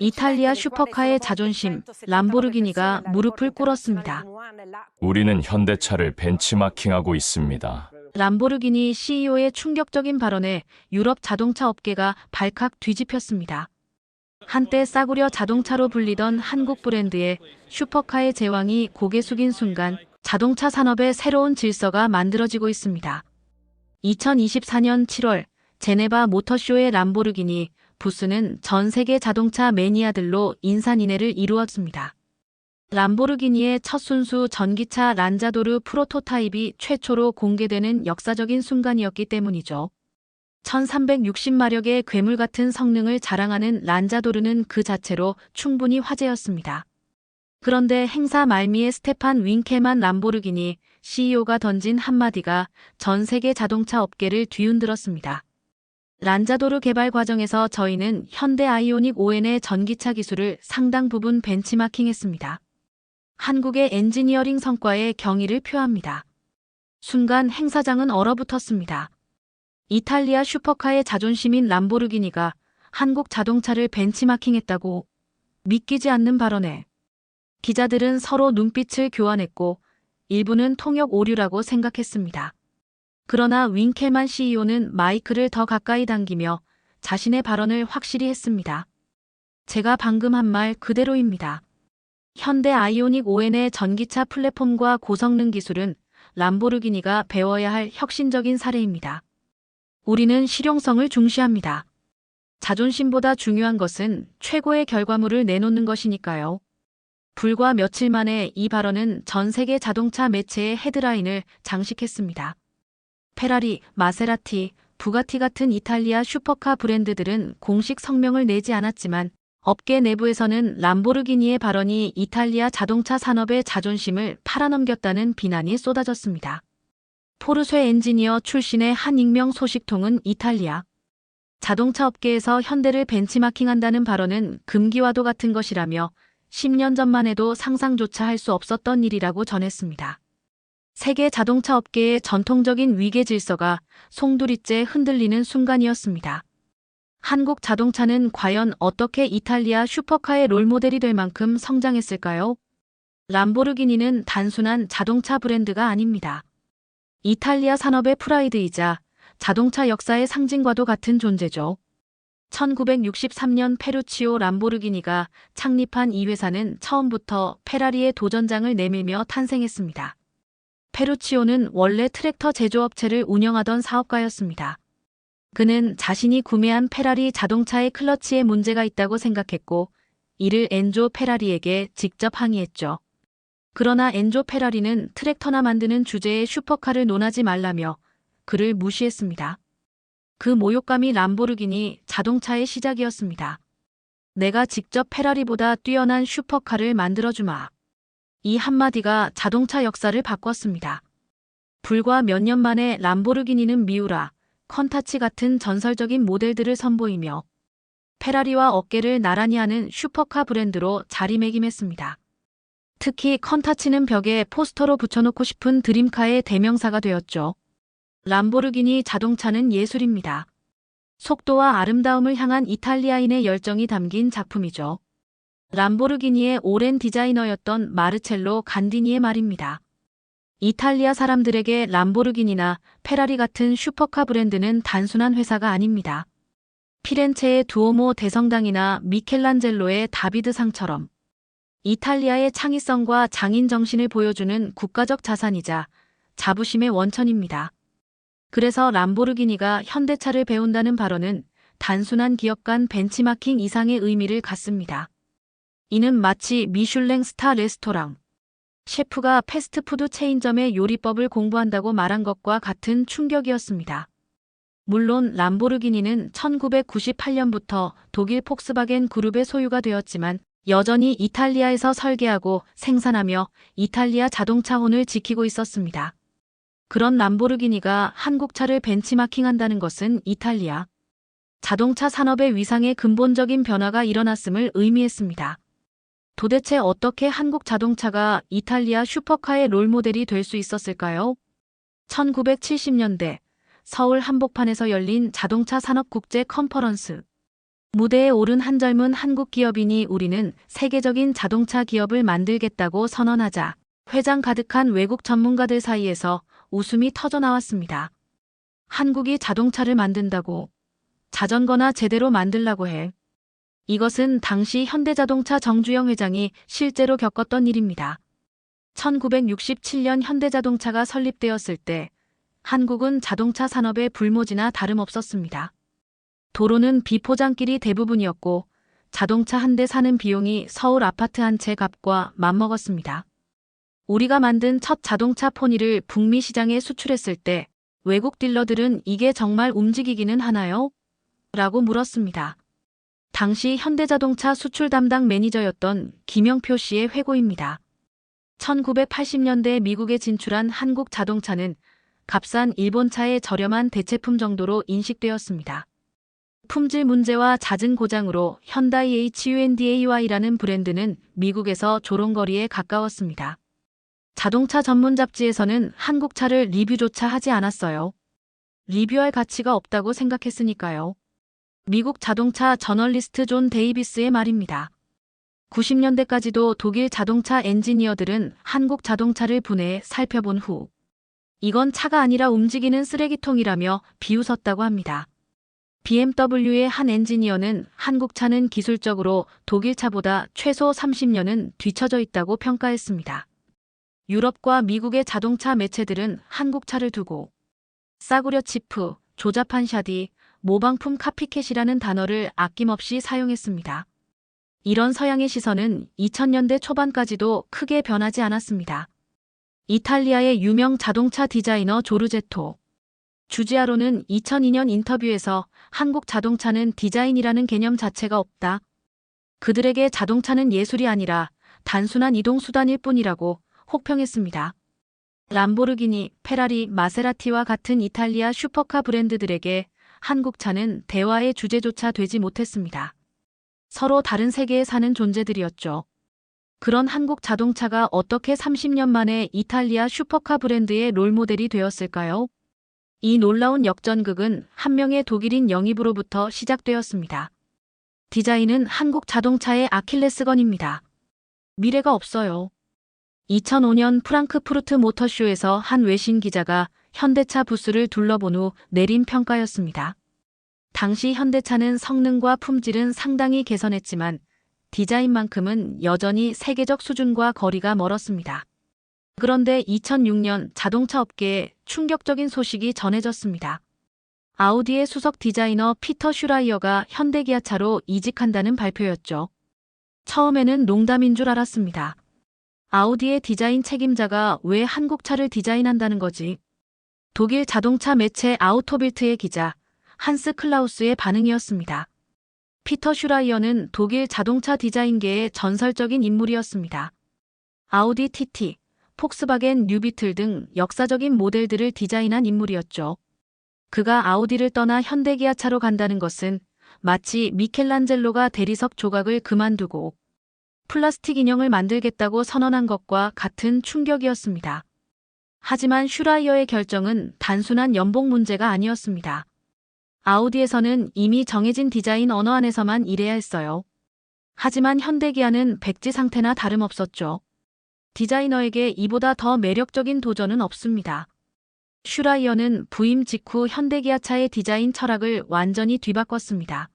이탈리아 슈퍼카의 자존심, 람보르기니가 무릎을 꿇었습니다. 우리는 현대차를 벤치마킹하고 있습니다. 람보르기니 CEO의 충격적인 발언에 유럽 자동차 업계가 발칵 뒤집혔습니다. 한때 싸구려 자동차로 불리던 한국 브랜드의 슈퍼카의 제왕이 고개 숙인 순간 자동차 산업의 새로운 질서가 만들어지고 있습니다. 2024년 7월 제네바 모터쇼의 람보르기니 부스는 전 세계 자동차 매니아들로 인산인해를 이루었습니다. 람보르기니의 첫 순수 전기차 란자도르 프로토타입이 최초로 공개되는 역사적인 순간이었기 때문이죠. 1360마력의 괴물 같은 성능을 자랑하는 란자도르는 그 자체로 충분히 화제였습니다. 그런데 행사 말미에 스테판 윙케만 람보르기니 CEO가 던진 한마디가 전 세계 자동차 업계를 뒤흔들었습니다. 란자도르 개발 과정에서 저희는 현대 아이오닉 5N의 전기차 기술을 상당 부분 벤치마킹했습니다. 한국의 엔지니어링 성과에 경의를 표합니다. 순간 행사장은 얼어붙었습니다. 이탈리아 슈퍼카의 자존심인 람보르기니가 한국 자동차를 벤치마킹했다고 믿기지 않는 발언에 기자들은 서로 눈빛을 교환했고 일부는 통역 오류라고 생각했습니다. 그러나 윙켈만 CEO는 마이크를 더 가까이 당기며 자신의 발언을 확실히 했습니다. 제가 방금 한 말 그대로입니다. 현대 아이오닉 5N의 전기차 플랫폼과 고성능 기술은 람보르기니가 배워야 할 혁신적인 사례입니다. 우리는 실용성을 중시합니다. 자존심보다 중요한 것은 최고의 결과물을 내놓는 것이니까요. 불과 며칠 만에 이 발언은 전 세계 자동차 매체의 헤드라인을 장식했습니다. 페라리, 마세라티, 부가티 같은 이탈리아 슈퍼카 브랜드들은 공식 성명을 내지 않았지만 업계 내부에서는 람보르기니의 발언이 이탈리아 자동차 산업의 자존심을 팔아넘겼다는 비난이 쏟아졌습니다. 포르쉐 엔지니어 출신의 한 익명 소식통은 이탈리아 자동차 업계에서 현대를 벤치마킹한다는 발언은 금기와도 같은 것이라며 10년 전만 해도 상상조차 할 수 없었던 일이라고 전했습니다. 세계 자동차 업계의 전통적인 위계 질서가 송두리째 흔들리는 순간이었습니다. 한국 자동차는 과연 어떻게 이탈리아 슈퍼카의 롤모델이 될 만큼 성장했을까요? 람보르기니는 단순한 자동차 브랜드가 아닙니다. 이탈리아 산업의 프라이드이자 자동차 역사의 상징과도 같은 존재죠. 1963년 페루치오 람보르기니가 창립한 이 회사는 처음부터 페라리의 도전장을 내밀며 탄생했습니다. 페루치오는 원래 트랙터 제조업체를 운영하던 사업가였습니다. 그는 자신이 구매한 페라리 자동차의 클러치에 문제가 있다고 생각했고 이를 엔조 페라리에게 직접 항의했죠. 그러나 엔조 페라리는 트랙터나 만드는 주제에 슈퍼카를 논하지 말라며 그를 무시했습니다. 그 모욕감이 람보르기니 자동차의 시작이었습니다. 내가 직접 페라리보다 뛰어난 슈퍼카를 만들어주마. 이 한마디가 자동차 역사를 바꿨습니다. 불과 몇 년 만에 람보르기니는 미우라, 컨타치 같은 전설적인 모델들을 선보이며 페라리와 어깨를 나란히 하는 슈퍼카 브랜드로 자리매김했습니다. 특히 컨타치는 벽에 포스터로 붙여놓고 싶은 드림카의 대명사가 되었죠. 람보르기니 자동차는 예술입니다. 속도와 아름다움을 향한 이탈리아인의 열정이 담긴 작품이죠. 람보르기니의 오랜 디자이너였던 마르첼로 간디니의 말입니다. 이탈리아 사람들에게 람보르기니나 페라리 같은 슈퍼카 브랜드는 단순한 회사가 아닙니다. 피렌체의 두오모 대성당이나 미켈란젤로의 다비드상처럼 이탈리아의 창의성과 장인 정신을 보여주는 국가적 자산이자 자부심의 원천입니다. 그래서 람보르기니가 현대차를 배운다는 발언은 단순한 기업 간 벤치마킹 이상의 의미를 갖습니다. 이는 마치 미슐랭 스타 레스토랑 셰프가 패스트푸드 체인점의 요리법을 공부한다고 말한 것과 같은 충격이었습니다. 물론 람보르기니는 1998년부터 독일 폭스바겐 그룹의 소유가 되었지만 여전히 이탈리아에서 설계하고 생산하며 이탈리아 자동차혼을 지키고 있었습니다. 그런 람보르기니가 한국차를 벤치마킹한다는 것은 이탈리아 자동차 산업의 위상에 근본적인 변화가 일어났음을 의미했습니다. 도대체 어떻게 한국 자동차가 이탈리아 슈퍼카의 롤모델이 될 수 있었을까요? 1970년대 서울 한복판에서 열린 자동차 산업 국제 컨퍼런스. 무대에 오른 한 젊은 한국 기업인이 우리는 세계적인 자동차 기업을 만들겠다고 선언하자 회장 가득한 외국 전문가들 사이에서 웃음이 터져 나왔습니다. 한국이 자동차를 만든다고? 자전거나 제대로 만들라고 해. 이것은 당시 현대자동차 정주영 회장이 실제로 겪었던 일입니다. 1967년 현대자동차가 설립되었을 때 한국은 자동차 산업의 불모지나 다름없었습니다. 도로는 비포장길이 대부분이었고 자동차 한 대 사는 비용이 서울 아파트 한 채 값과 맞먹었습니다. 우리가 만든 첫 자동차 포니를 북미 시장에 수출했을 때 외국 딜러들은 이게 정말 움직이기는 하나요? 라고 물었습니다. 당시 현대자동차 수출 담당 매니저였던 김영표 씨의 회고입니다. 1980년대 미국에 진출한 한국 자동차는 값싼 일본차의 저렴한 대체품 정도로 인식되었습니다. 품질 문제와 잦은 고장으로 현다이 HUNDAY라는 브랜드는 미국에서 조롱거리에 가까웠습니다. 자동차 전문 잡지에서는 한국 차를 리뷰조차 하지 않았어요. 리뷰할 가치가 없다고 생각했으니까요. 미국 자동차 저널리스트 존 데이비스의 말입니다. 90년대까지도 독일 자동차 엔지니어들은 한국 자동차를 분해해 살펴본 후 이건 차가 아니라 움직이는 쓰레기통이라며 비웃었다고 합니다. BMW의 한 엔지니어는 한국 차는 기술적으로 독일 차보다 최소 30년은 뒤처져 있다고 평가했습니다. 유럽과 미국의 자동차 매체들은 한국 차를 두고 싸구려 치프, 조잡한 샤디, 모방품 카피캣이라는 단어를 아낌없이 사용했습니다. 이런 서양의 시선은 2000년대 초반까지도 크게 변하지 않았습니다. 이탈리아의 유명 자동차 디자이너 조르제토 주지아로는 2002년 인터뷰에서 한국 자동차는 디자인이라는 개념 자체가 없다. 그들에게 자동차는 예술이 아니라 단순한 이동수단일 뿐이라고 혹평했습니다. 람보르기니, 페라리, 마세라티와 같은 이탈리아 슈퍼카 브랜드들에게 한국 차는 대화의 주제조차 되지 못했습니다. 서로 다른 세계에 사는 존재들이었죠. 그런 한국 자동차가 어떻게 30년 만에 이탈리아 슈퍼카 브랜드의 롤모델이 되었을까요? 이 놀라운 역전극은 한 명의 독일인 영입으로부터 시작되었습니다. 디자인은 한국 자동차의 아킬레스건입니다. 미래가 없어요. 2005년 프랑크푸르트 모터쇼에서 한 외신 기자가 현대차 부스를 둘러본 후 내린 평가였습니다. 당시 현대차는 성능과 품질은 상당히 개선했지만 디자인만큼은 여전히 세계적 수준과 거리가 멀었습니다. 그런데 2006년 자동차 업계에 충격적인 소식이 전해졌습니다. 아우디의 수석 디자이너 피터 슈라이어가 현대기아차로 이직한다는 발표였죠. 처음에는 농담인 줄 알았습니다. 아우디의 디자인 책임자가 왜 한국 차를 디자인한다는 거지? 독일 자동차 매체 아우토빌트의 기자 한스 클라우스의 반응이었습니다. 피터 슈라이어는 독일 자동차 디자인계의 전설적인 인물이었습니다. 아우디 TT, 폭스바겐 뉴비틀 등 역사적인 모델들을 디자인한 인물이었죠. 그가 아우디를 떠나 현대기아차로 간다는 것은 마치 미켈란젤로가 대리석 조각을 그만두고 플라스틱 인형을 만들겠다고 선언한 것과 같은 충격이었습니다. 하지만 슈라이어의 결정은 단순한 연봉 문제가 아니었습니다. 아우디에서는 이미 정해진 디자인 언어 안에서만 일해야 했어요. 하지만 현대기아는 백지 상태나 다름없었죠. 디자이너에게 이보다 더 매력적인 도전은 없습니다. 슈라이어는 부임 직후 현대기아차의 디자인 철학을 완전히 뒤바꿨습니다.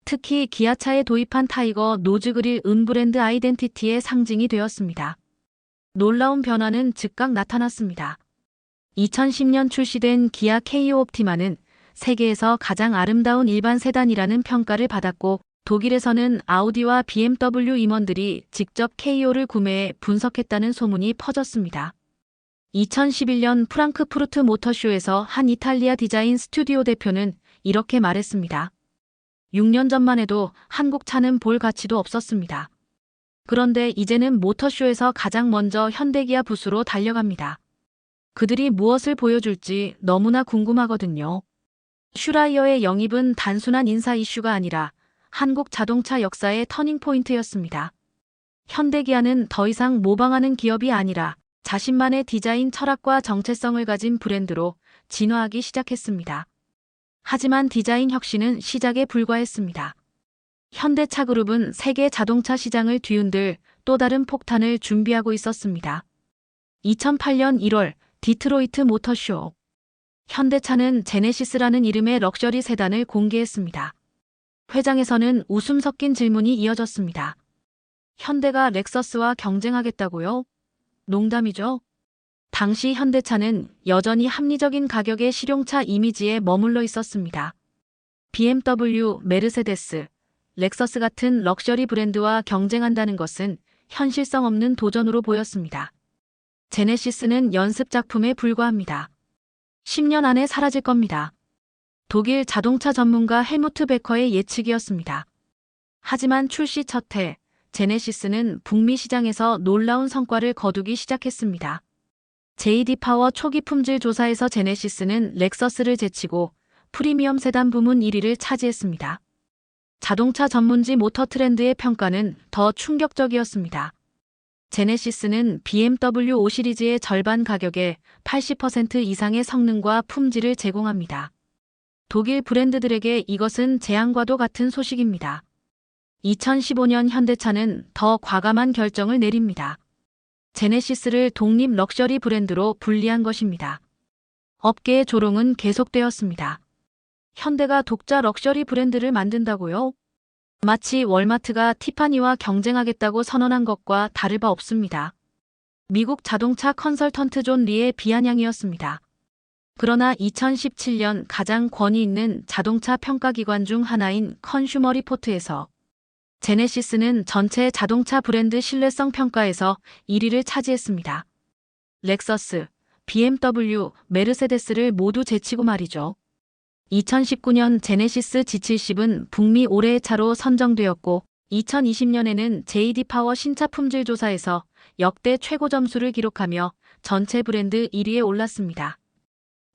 특히 기아차에 도입한 타이거 노즈그릴 은브랜드 아이덴티티의 상징이 되었습니다. 놀라운 변화는 즉각 나타났습니다. 2010년 출시된 기아 KO 옵티마는 세계에서 가장 아름다운 일반 세단이라는 평가를 받았고 독일에서는 아우디와 BMW 임원들이 직접 KO를 구매해 분석했다는 소문이 퍼졌습니다. 2011년 프랑크푸르트 모터쇼에서 한 이탈리아 디자인 스튜디오 대표는 이렇게 말했습니다. 6년 전만 해도 한국 차는 볼 가치도 없었습니다. 그런데 이제는 모터쇼에서 가장 먼저 현대기아 부스로 달려갑니다. 그들이 무엇을 보여줄지 너무나 궁금하거든요. 슈라이어의 영입은 단순한 인사 이슈가 아니라 한국 자동차 역사의 터닝포인트였습니다. 현대기아는 더 이상 모방하는 기업이 아니라 자신만의 디자인 철학과 정체성을 가진 브랜드로 진화하기 시작했습니다. 하지만 디자인 혁신은 시작에 불과했습니다. 현대차그룹은 세계 자동차 시장을 뒤흔들 또 다른 폭탄을 준비하고 있었습니다. 2008년 1월 디트로이트 모터쇼. 현대차는 제네시스라는 이름의 럭셔리 세단을 공개했습니다. 회장에서는 웃음 섞인 질문이 이어졌습니다. 현대가 렉서스와 경쟁하겠다고요? 농담이죠? 당시 현대차는 여전히 합리적인 가격의 실용차 이미지에 머물러 있었습니다. BMW, 메르세데스, 렉서스 같은 럭셔리 브랜드와 경쟁한다는 것은 현실성 없는 도전으로 보였습니다. 제네시스는 연습 작품에 불과합니다. 10년 안에 사라질 겁니다. 독일 자동차 전문가 헬무트 베커의 예측이었습니다. 하지만 출시 첫 해, 제네시스는 북미 시장에서 놀라운 성과를 거두기 시작했습니다. JD 파워 초기 품질 조사에서 제네시스는 렉서스를 제치고 프리미엄 세단 부문 1위를 차지했습니다. 자동차 전문지 모터 트렌드의 평가는 더 충격적이었습니다. 제네시스는 BMW 5 시리즈의 절반 가격에 80% 이상의 성능과 품질을 제공합니다. 독일 브랜드들에게 이것은 재앙과도 같은 소식입니다. 2015년 현대차는 더 과감한 결정을 내립니다. 제네시스를 독립 럭셔리 브랜드로 분리한 것입니다. 업계의 조롱은 계속되었습니다. 현대가 독자 럭셔리 브랜드를 만든다고요? 마치 월마트가 티파니와 경쟁하겠다고 선언한 것과 다를 바 없습니다. 미국 자동차 컨설턴트 존 리의 비아냥이었습니다. 그러나 2017년 가장 권위 있는 자동차 평가기관 중 하나인 컨슈머 리포트에서 제네시스는 전체 자동차 브랜드 신뢰성 평가에서 1위를 차지했습니다. 렉서스, BMW, 메르세데스를 모두 제치고 말이죠. 2019년 제네시스 G70은 북미 올해의 차로 선정되었고 2020년에는 JD 파워 신차 품질 조사에서 역대 최고 점수를 기록하며 전체 브랜드 1위에 올랐습니다.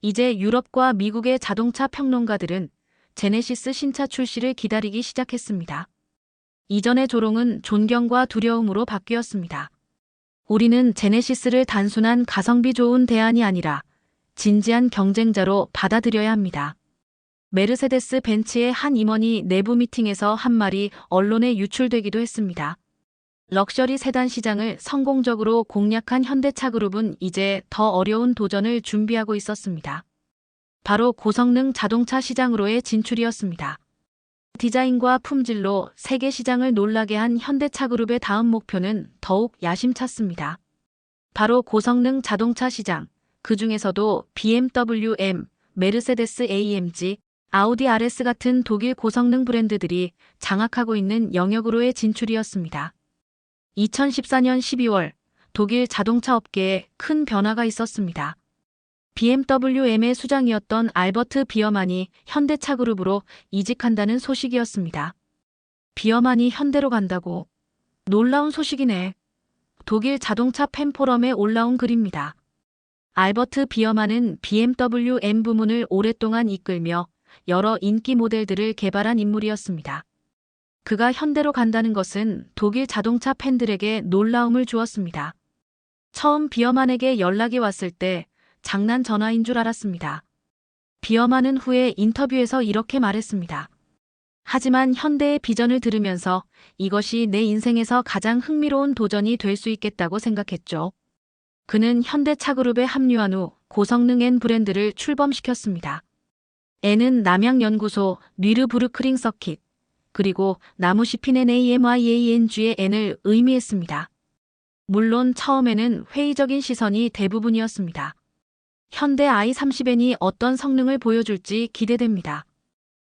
이제 유럽과 미국의 자동차 평론가들은 제네시스 신차 출시를 기다리기 시작했습니다. 이전의 조롱은 존경과 두려움으로 바뀌었습니다. 우리는 제네시스를 단순한 가성비 좋은 대안이 아니라 진지한 경쟁자로 받아들여야 합니다. 메르세데스 벤츠의 한 임원이 내부 미팅에서 한 말이 언론에 유출되기도 했습니다. 럭셔리 세단 시장을 성공적으로 공략한 현대차그룹은 이제 더 어려운 도전을 준비하고 있었습니다. 바로 고성능 자동차 시장으로의 진출이었습니다. 디자인과 품질로 세계 시장을 놀라게 한 현대차그룹의 다음 목표는 더욱 야심찼습니다. 바로 고성능 자동차 시장, 그 중에서도 BMW M, 메르세데스 AMG, 아우디 RS 같은 독일 고성능 브랜드들이 장악하고 있는 영역으로의 진출이었습니다. 2014년 12월 독일 자동차 업계에 큰 변화가 있었습니다. BMW M의 수장이었던 알버트 비어만이 현대차그룹으로 이직한다는 소식이었습니다. 비어만이 현대로 간다고? 놀라운 소식이네. 독일 자동차 팬 포럼에 올라온 글입니다. 알버트 비어만은 BMW M 부문을 오랫동안 이끌며 여러 인기 모델들을 개발한 인물이었습니다. 그가 현대로 간다는 것은 독일 자동차 팬들에게 놀라움을 주었습니다. 처음 비어만에게 연락이 왔을 때 장난 전화인 줄 알았습니다. 비어만은 후에 인터뷰에서 이렇게 말했습니다. 하지만 현대의 비전을 들으면서 이것이 내 인생에서 가장 흥미로운 도전이 될 수 있겠다고 생각했죠. 그는 현대차그룹에 합류한 후 고성능 N 브랜드를 출범시켰습니다. N은 남양연구소, 뉘르부르크링 서킷, 그리고 나무시핀 NAMYANG의 N을 의미했습니다. 물론 처음에는 회의적인 시선이 대부분이었습니다. 현대 i30N이 어떤 성능을 보여줄지 기대됩니다.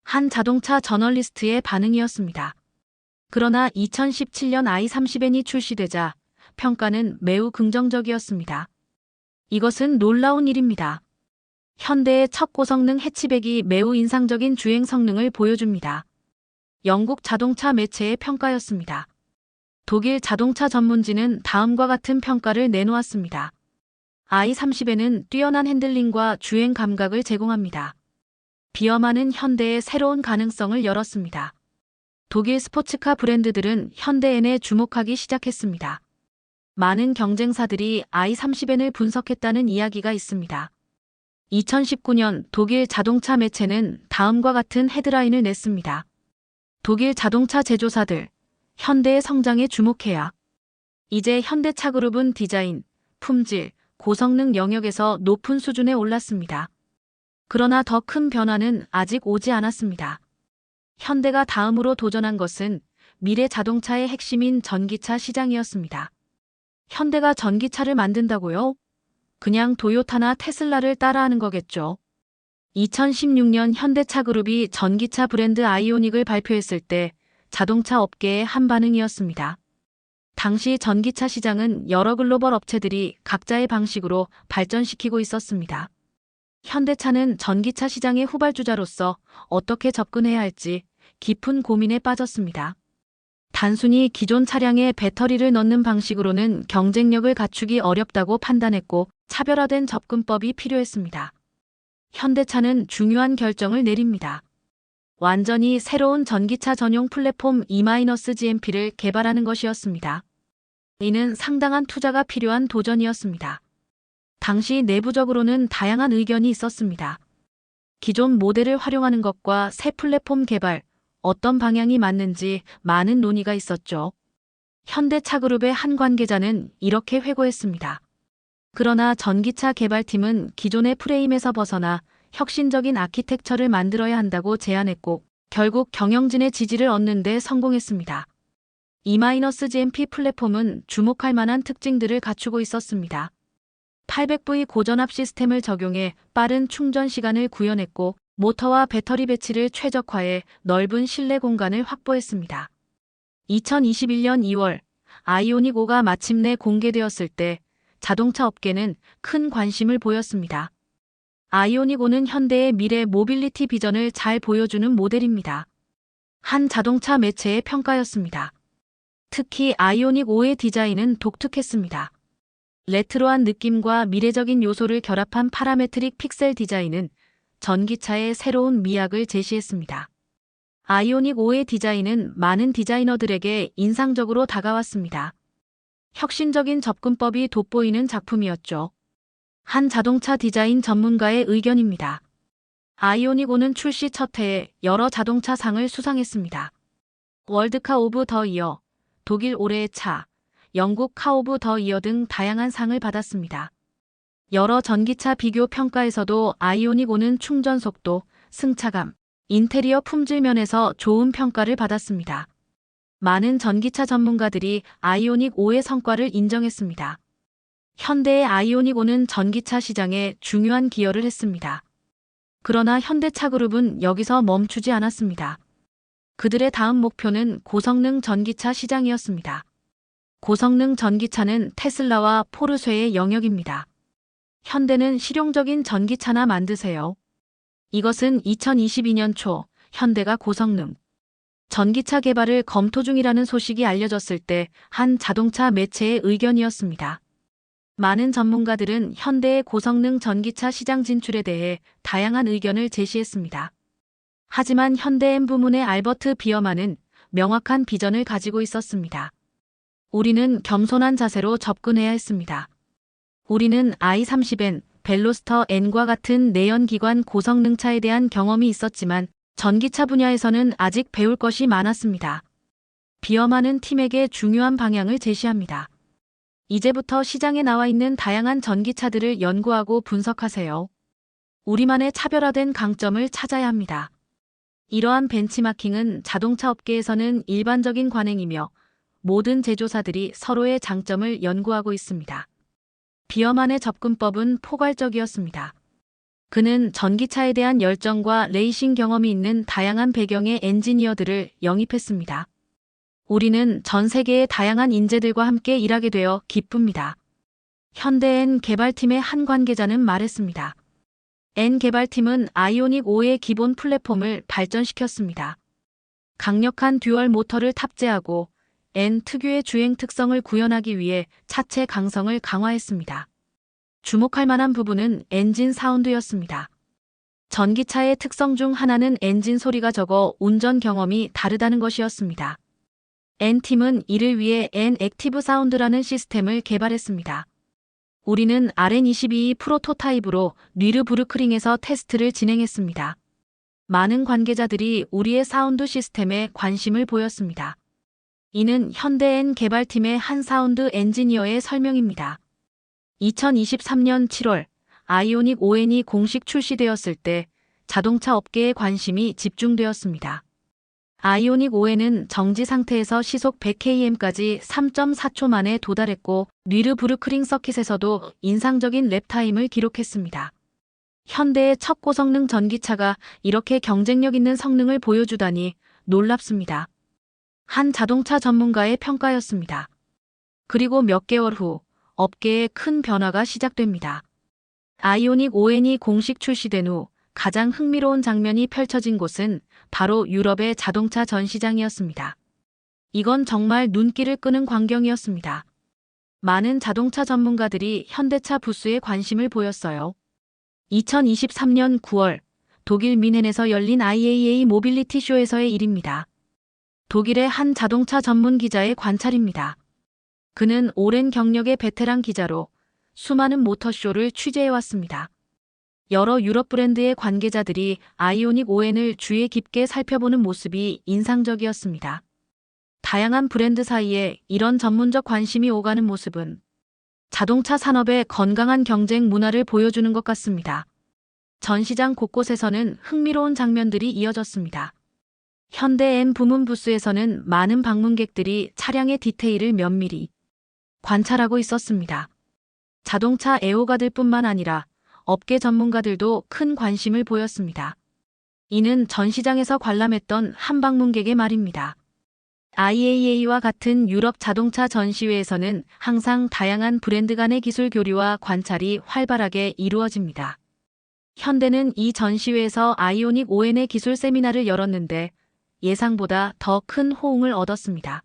한 자동차 저널리스트의 반응이었습니다. 그러나 2017년 i30N이 출시되자 평가는 매우 긍정적이었습니다. 이것은 놀라운 일입니다. 현대의 첫 고성능 해치백이 매우 인상적인 주행 성능을 보여줍니다. 영국 자동차 매체의 평가였습니다. 독일 자동차 전문지는 다음과 같은 평가를 내놓았습니다. i30N은 뛰어난 핸들링과 주행 감각을 제공합니다. 비어만은 현대의 새로운 가능성을 열었습니다. 독일 스포츠카 브랜드들은 현대 N에 주목하기 시작했습니다. 많은 경쟁사들이 i30N을 분석했다는 이야기가 있습니다. 2019년 독일 자동차 매체는 다음과 같은 헤드라인을 냈습니다. 독일 자동차 제조사들, 현대의 성장에 주목해야. 이제 현대차그룹은 디자인, 품질, 고성능 영역에서 높은 수준에 올랐습니다. 그러나 더 큰 변화는 아직 오지 않았습니다. 현대가 다음으로 도전한 것은 미래 자동차의 핵심인 전기차 시장이었습니다. 현대가 전기차를 만든다고요? 그냥 도요타나 테슬라를 따라하는 거겠죠. 2016년 현대차그룹이 전기차 브랜드 아이오닉을 발표했을 때 자동차 업계의 한반응이었습니다. 당시 전기차 시장은 여러 글로벌 업체들이 각자의 방식으로 발전시키고 있었습니다. 현대차는 전기차 시장의 후발주자로서 어떻게 접근해야 할지 깊은 고민에 빠졌습니다. 단순히 기존 차량에 배터리를 넣는 방식으로는 경쟁력을 갖추기 어렵다고 판단했고 차별화된 접근법이 필요했습니다. 현대차는 중요한 결정을 내립니다. 완전히 새로운 전기차 전용 플랫폼 E-GMP를 개발하는 것이었습니다. 이는 상당한 투자가 필요한 도전이었습니다. 당시 내부적으로는 다양한 의견이 있었습니다. 기존 모델을 활용하는 것과 새 플랫폼 개발, 어떤 방향이 맞는지 많은 논의가 있었죠. 현대차그룹의 한 관계자는 이렇게 회고했습니다. 그러나 전기차 개발팀은 기존의 프레임에서 벗어나 혁신적인 아키텍처를 만들어야 한다고 제안했고 결국 경영진의 지지를 얻는 데 성공했습니다. E-GMP 플랫폼은 주목할 만한 특징들을 갖추고 있었습니다. 800V 고전압 시스템을 적용해 빠른 충전 시간을 구현했고 모터와 배터리 배치를 최적화해 넓은 실내 공간을 확보했습니다. 2021년 2월 아이오닉 5가 마침내 공개되었을 때 자동차 업계는 큰 관심을 보였습니다. 아이오닉 5는 현대의 미래 모빌리티 비전을 잘 보여주는 모델입니다. 한 자동차 매체의 평가였습니다. 특히 아이오닉 5의 디자인은 독특했습니다. 레트로한 느낌과 미래적인 요소를 결합한 파라메트릭 픽셀 디자인은 전기차의 새로운 미학을 제시했습니다. 아이오닉 5의 디자인은 많은 디자이너들에게 인상적으로 다가왔습니다. 혁신적인 접근법이 돋보이는 작품이었죠. 한 자동차 디자인 전문가의 의견입니다. 아이오닉 5는 출시 첫 해에 여러 자동차 상을 수상했습니다. 월드카 오브 더 이어, 독일 올해의 차, 영국 카 오브 더 이어 등 다양한 상을 받았습니다. 여러 전기차 비교 평가에서도 아이오닉 5는 충전 속도, 승차감, 인테리어 품질 면에서 좋은 평가를 받았습니다. 많은 전기차 전문가들이 아이오닉 5의 성과를 인정했습니다. 현대의 아이오닉 5는 전기차 시장에 중요한 기여를 했습니다. 그러나 현대차그룹은 여기서 멈추지 않았습니다. 그들의 다음 목표는 고성능 전기차 시장이었습니다. 고성능 전기차는 테슬라와 포르쉐의 영역입니다. 현대는 실용적인 전기차나 만드세요. 이것은 2022년 초 현대가 고성능 전기차 개발을 검토 중이라는 소식이 알려졌을 때 한 자동차 매체의 의견이었습니다. 많은 전문가들은 현대의 고성능 전기차 시장 진출에 대해 다양한 의견을 제시했습니다. 하지만 현대엠 부문의 알버트 비어만은 명확한 비전을 가지고 있었습니다. 우리는 겸손한 자세로 접근해야 했습니다. 우리는 i30N, 벨로스터 N과 같은 내연기관 고성능차에 대한 경험이 있었지만 전기차 분야에서는 아직 배울 것이 많았습니다. 비어만은 팀에게 중요한 방향을 제시합니다. 이제부터 시장에 나와 있는 다양한 전기차들을 연구하고 분석하세요. 우리만의 차별화된 강점을 찾아야 합니다. 이러한 벤치마킹은 자동차 업계에서는 일반적인 관행이며 모든 제조사들이 서로의 장점을 연구하고 있습니다. 비어만의 접근법은 포괄적이었습니다. 그는 전기차에 대한 열정과 레이싱 경험이 있는 다양한 배경의 엔지니어들을 영입했습니다. 우리는 전 세계의 다양한 인재들과 함께 일하게 되어 기쁩니다. 현대 N 개발팀의 한 관계자는 말했습니다. N 개발팀은 아이오닉 5의 기본 플랫폼을 발전시켰습니다. 강력한 듀얼 모터를 탑재하고 N 특유의 주행 특성을 구현하기 위해 차체 강성을 강화했습니다. 주목할 만한 부분은 엔진 사운드였습니다. 전기차의 특성 중 하나는 엔진 소리가 적어 운전 경험이 다르다는 것이었습니다. N팀은 이를 위해 N 액티브 사운드라는 시스템을 개발했습니다. 우리는 RN22 프로토타입으로 뉘르부르크링에서 테스트를 진행했습니다. 많은 관계자들이 우리의 사운드 시스템에 관심을 보였습니다. 이는 현대엔 개발팀의 한 사운드 엔지니어의 설명입니다. 2023년 7월 아이오닉 ON이 공식 출시되었을 때 자동차 업계의 관심이 집중되었습니다. 아이오닉 ON은 정지 상태에서 시속 100km까지 3.4초 만에 도달했고 뉘르부르크링 서킷에서도 인상적인 랩타임을 기록했습니다. 현대의 첫 고성능 전기차가 이렇게 경쟁력 있는 성능을 보여주다니 놀랍습니다. 한 자동차 전문가의 평가였습니다. 그리고 몇 개월 후 업계에 큰 변화가 시작됩니다. 아이오닉 ON이 공식 출시된 후 가장 흥미로운 장면이 펼쳐진 곳은 바로 유럽의 자동차 전시장이었습니다. 이건 정말 눈길을 끄는 광경이었습니다. 많은 자동차 전문가들이 현대차 부스에 관심을 보였어요. 2023년 9월 독일 뮌헨에서 열린 IAA 모빌리티 쇼에서의 일입니다. 독일의 한 자동차 전문 기자의 관찰입니다. 그는 오랜 경력의 베테랑 기자로 수많은 모터쇼를 취재해왔습니다. 여러 유럽 브랜드의 관계자들이 아이오닉 ON을 주의 깊게 살펴보는 모습이 인상적이었습니다. 다양한 브랜드 사이에 이런 전문적 관심이 오가는 모습은 자동차 산업의 건강한 경쟁 문화를 보여주는 것 같습니다. 전시장 곳곳에서는 흥미로운 장면들이 이어졌습니다. 현대 M 부문 부스에서는 많은 방문객들이 차량의 디테일을 면밀히 관찰하고 있었습니다. 자동차 애호가들뿐만 아니라 업계 전문가들도 큰 관심을 보였습니다. 이는 전시장에서 관람했던 한 방문객의 말입니다. IAA와 같은 유럽 자동차 전시회에서는 항상 다양한 브랜드 간의 기술 교류와 관찰이 활발하게 이루어집니다. 현대는 이 전시회에서 아이오닉 ON의 기술 세미나를 열었는데 예상보다 더 큰 호응을 얻었습니다.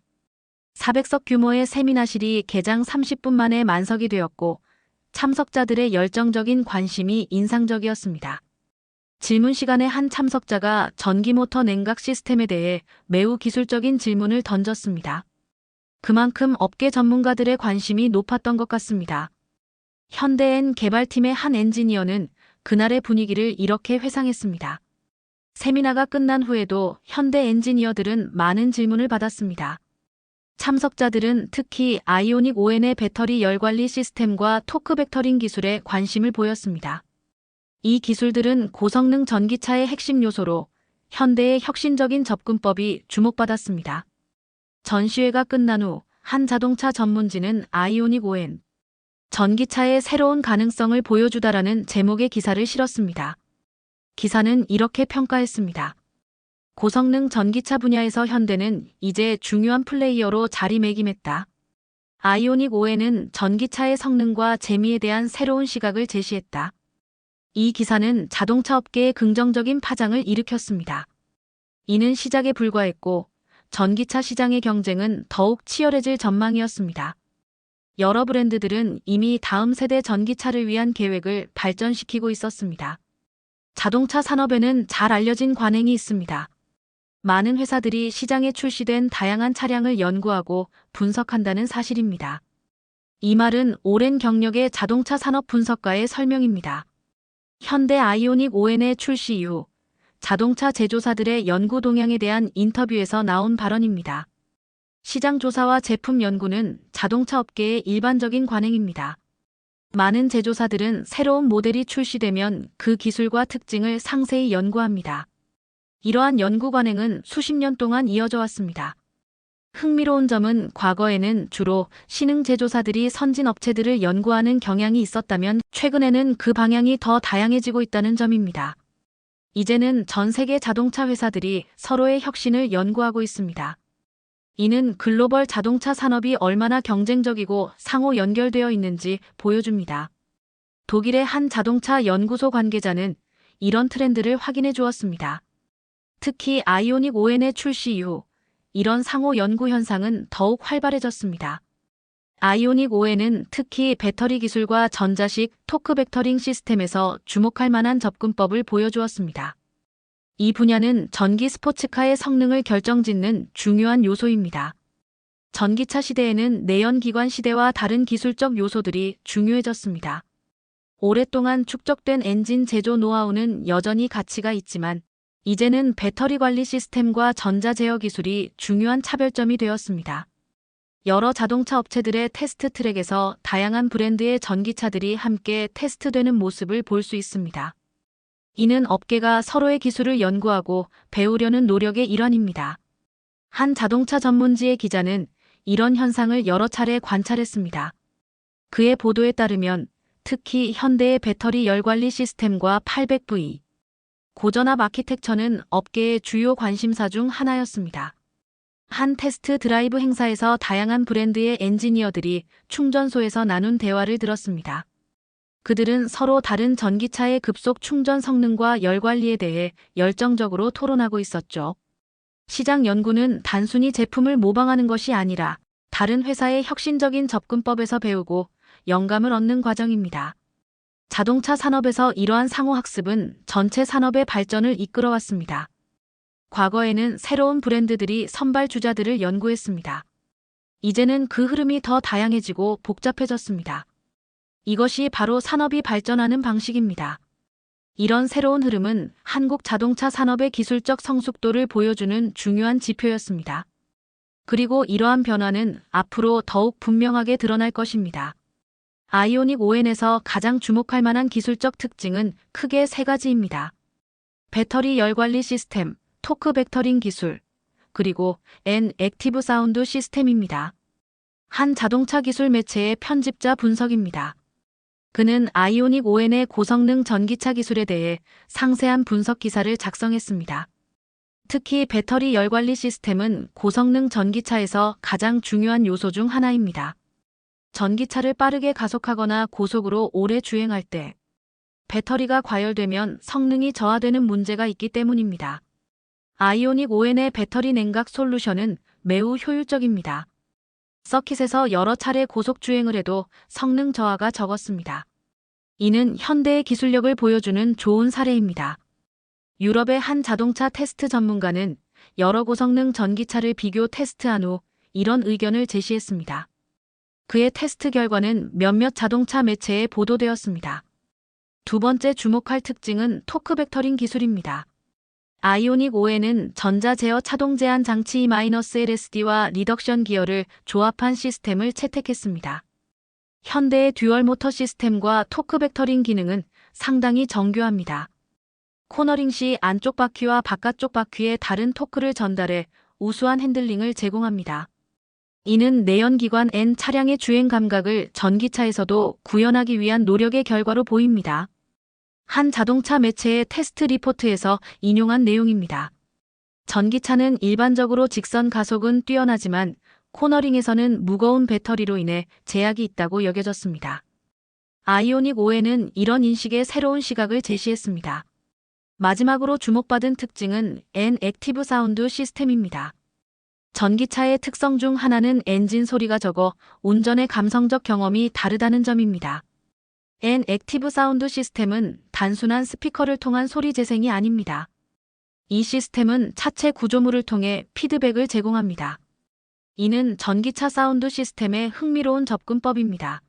400석 규모의 세미나실이 개장 30분 만에 만석이 되었고 참석자들의 열정적인 관심이 인상적이었습니다. 질문 시간에 한 참석자가 전기모터 냉각 시스템에 대해 매우 기술적인 질문을 던졌습니다. 그만큼 업계 전문가들의 관심이 높았던 것 같습니다. 현대엔 개발팀의 한 엔지니어는 그날의 분위기를 이렇게 회상했습니다. 세미나가 끝난 후에도 현대 엔지니어들은 많은 질문을 받았습니다. 참석자들은 특히 아이오닉 ON의 배터리 열관리 시스템과 토크 벡터링 기술에 관심을 보였습니다. 이 기술들은 고성능 전기차의 핵심 요소로 현대의 혁신적인 접근법이 주목받았습니다. 전시회가 끝난 후 한 자동차 전문지는 아이오닉 ON 전기차의 새로운 가능성을 보여주다라는 제목의 기사를 실었습니다. 기사는 이렇게 평가했습니다. 고성능 전기차 분야에서 현대는 이제 중요한 플레이어로 자리매김했다. 아이오닉 ON은 전기차의 성능과 재미에 대한 새로운 시각을 제시했다. 이 기사는 자동차 업계에 긍정적인 파장을 일으켰습니다. 이는 시작에 불과했고 전기차 시장의 경쟁은 더욱 치열해질 전망이었습니다. 여러 브랜드들은 이미 다음 세대 전기차를 위한 계획을 발전시키고 있었습니다. 자동차 산업에는 잘 알려진 관행이 있습니다. 많은 회사들이 시장에 출시된 다양한 차량을 연구하고 분석한다는 사실입니다. 이 말은 오랜 경력의 자동차 산업 분석가의 설명입니다. 현대 아이오닉 ON의 출시 이후 자동차 제조사들의 연구 동향에 대한 인터뷰에서 나온 발언입니다. 시장 조사와 제품 연구는 자동차 업계의 일반적인 관행입니다. 많은 제조사들은 새로운 모델이 출시되면 그 기술과 특징을 상세히 연구합니다. 이러한 연구 관행은 수십 년 동안 이어져 왔습니다. 흥미로운 점은 과거에는 주로 신흥 제조사들이 선진 업체들을 연구하는 경향이 있었다면 최근에는 그 방향이 더 다양해지고 있다는 점입니다. 이제는 전 세계 자동차 회사들이 서로의 혁신을 연구하고 있습니다. 이는 글로벌 자동차 산업이 얼마나 경쟁적이고 상호 연결되어 있는지 보여줍니다. 독일의 한 자동차 연구소 관계자는 이런 트렌드를 확인해 주었습니다. 특히 아이오닉 ON의 출시 이후 이런 상호 연구 현상은 더욱 활발해졌습니다. 아이오닉 ON은 특히 배터리 기술과 전자식 토크 벡터링 시스템에서 주목할 만한 접근법을 보여주었습니다. 이 분야는 전기 스포츠카의 성능을 결정짓는 중요한 요소입니다. 전기차 시대에는 내연기관 시대와 다른 기술적 요소들이 중요해졌습니다. 오랫동안 축적된 엔진 제조 노하우는 여전히 가치가 있지만 이제는 배터리 관리 시스템과 전자 제어 기술이 중요한 차별점이 되었습니다. 여러 자동차 업체들의 테스트 트랙에서 다양한 브랜드의 전기차들이 함께 테스트되는 모습을 볼 수 있습니다. 이는 업계가 서로의 기술을 연구하고 배우려는 노력의 일환입니다. 한 자동차 전문지의 기자는 이런 현상을 여러 차례 관찰했습니다. 그의 보도에 따르면 특히 현대의 배터리 열 관리 시스템과 800V 고전압 아키텍처는 업계의 주요 관심사 중 하나였습니다. 한 테스트 드라이브 행사에서 다양한 브랜드의 엔지니어들이 충전소에서 나눈 대화를 들었습니다. 그들은 서로 다른 전기차의 급속 충전 성능과 열 관리에 대해 열정적으로 토론하고 있었죠. 시장 연구는 단순히 제품을 모방하는 것이 아니라 다른 회사의 혁신적인 접근법에서 배우고 영감을 얻는 과정입니다. 자동차 산업에서 이러한 상호학습은 전체 산업의 발전을 이끌어왔습니다. 과거에는 새로운 브랜드들이 선발 주자들을 연구했습니다. 이제는 그 흐름이 더 다양해지고 복잡해졌습니다. 이것이 바로 산업이 발전하는 방식입니다. 이런 새로운 흐름은 한국 자동차 산업의 기술적 성숙도를 보여주는 중요한 지표였습니다. 그리고 이러한 변화는 앞으로 더욱 분명하게 드러날 것입니다. 아이오닉 ON에서 가장 주목할 만한 기술적 특징은 크게 세 가지입니다. 배터리 열 관리 시스템, 토크 벡터링 기술, 그리고 N 액티브 사운드 시스템입니다. 한 자동차 기술 매체의 편집자 분석입니다. 그는 아이오닉 ON의 고성능 전기차 기술에 대해 상세한 분석 기사를 작성했습니다. 특히 배터리 열 관리 시스템은 고성능 전기차에서 가장 중요한 요소 중 하나입니다. 전기차를 빠르게 가속하거나 고속으로 오래 주행할 때 배터리가 과열되면 성능이 저하되는 문제가 있기 때문입니다. 아이오닉 ON의 배터리 냉각 솔루션은 매우 효율적입니다. 서킷에서 여러 차례 고속 주행을 해도 성능 저하가 적었습니다. 이는 현대의 기술력을 보여주는 좋은 사례입니다. 유럽의 한 자동차 테스트 전문가는 여러 고성능 전기차를 비교 테스트한 후 이런 의견을 제시했습니다. 그의 테스트 결과는 몇몇 자동차 매체에 보도되었습니다. 두 번째 주목할 특징은 토크 벡터링 기술입니다. 아이오닉 ON은 전자 제어 차동 제한 장치 E-LSD와 리덕션 기어를 조합한 시스템을 채택했습니다. 현대의 듀얼 모터 시스템과 토크 벡터링 기능은 상당히 정교합니다. 코너링 시 안쪽 바퀴와 바깥쪽 바퀴에 다른 토크를 전달해 우수한 핸들링을 제공합니다. 이는 내연기관 N 차량의 주행 감각을 전기차에서도 구현하기 위한 노력의 결과로 보입니다. 한 자동차 매체의 테스트 리포트에서 인용한 내용입니다. 전기차는 일반적으로 직선 가속은 뛰어나지만 코너링에서는 무거운 배터리로 인해 제약이 있다고 여겨졌습니다. 아이오닉 ON은 이런 인식의 새로운 시각을 제시했습니다. 마지막으로 주목받은 특징은 N 액티브 사운드 시스템입니다. 전기차의 특성 중 하나는 엔진 소리가 적어 운전의 감성적 경험이 다르다는 점입니다. N 액티브 사운드 시스템은 단순한 스피커를 통한 소리 재생이 아닙니다. 이 시스템은 차체 구조물을 통해 피드백을 제공합니다. 이는 전기차 사운드 시스템의 흥미로운 접근법입니다.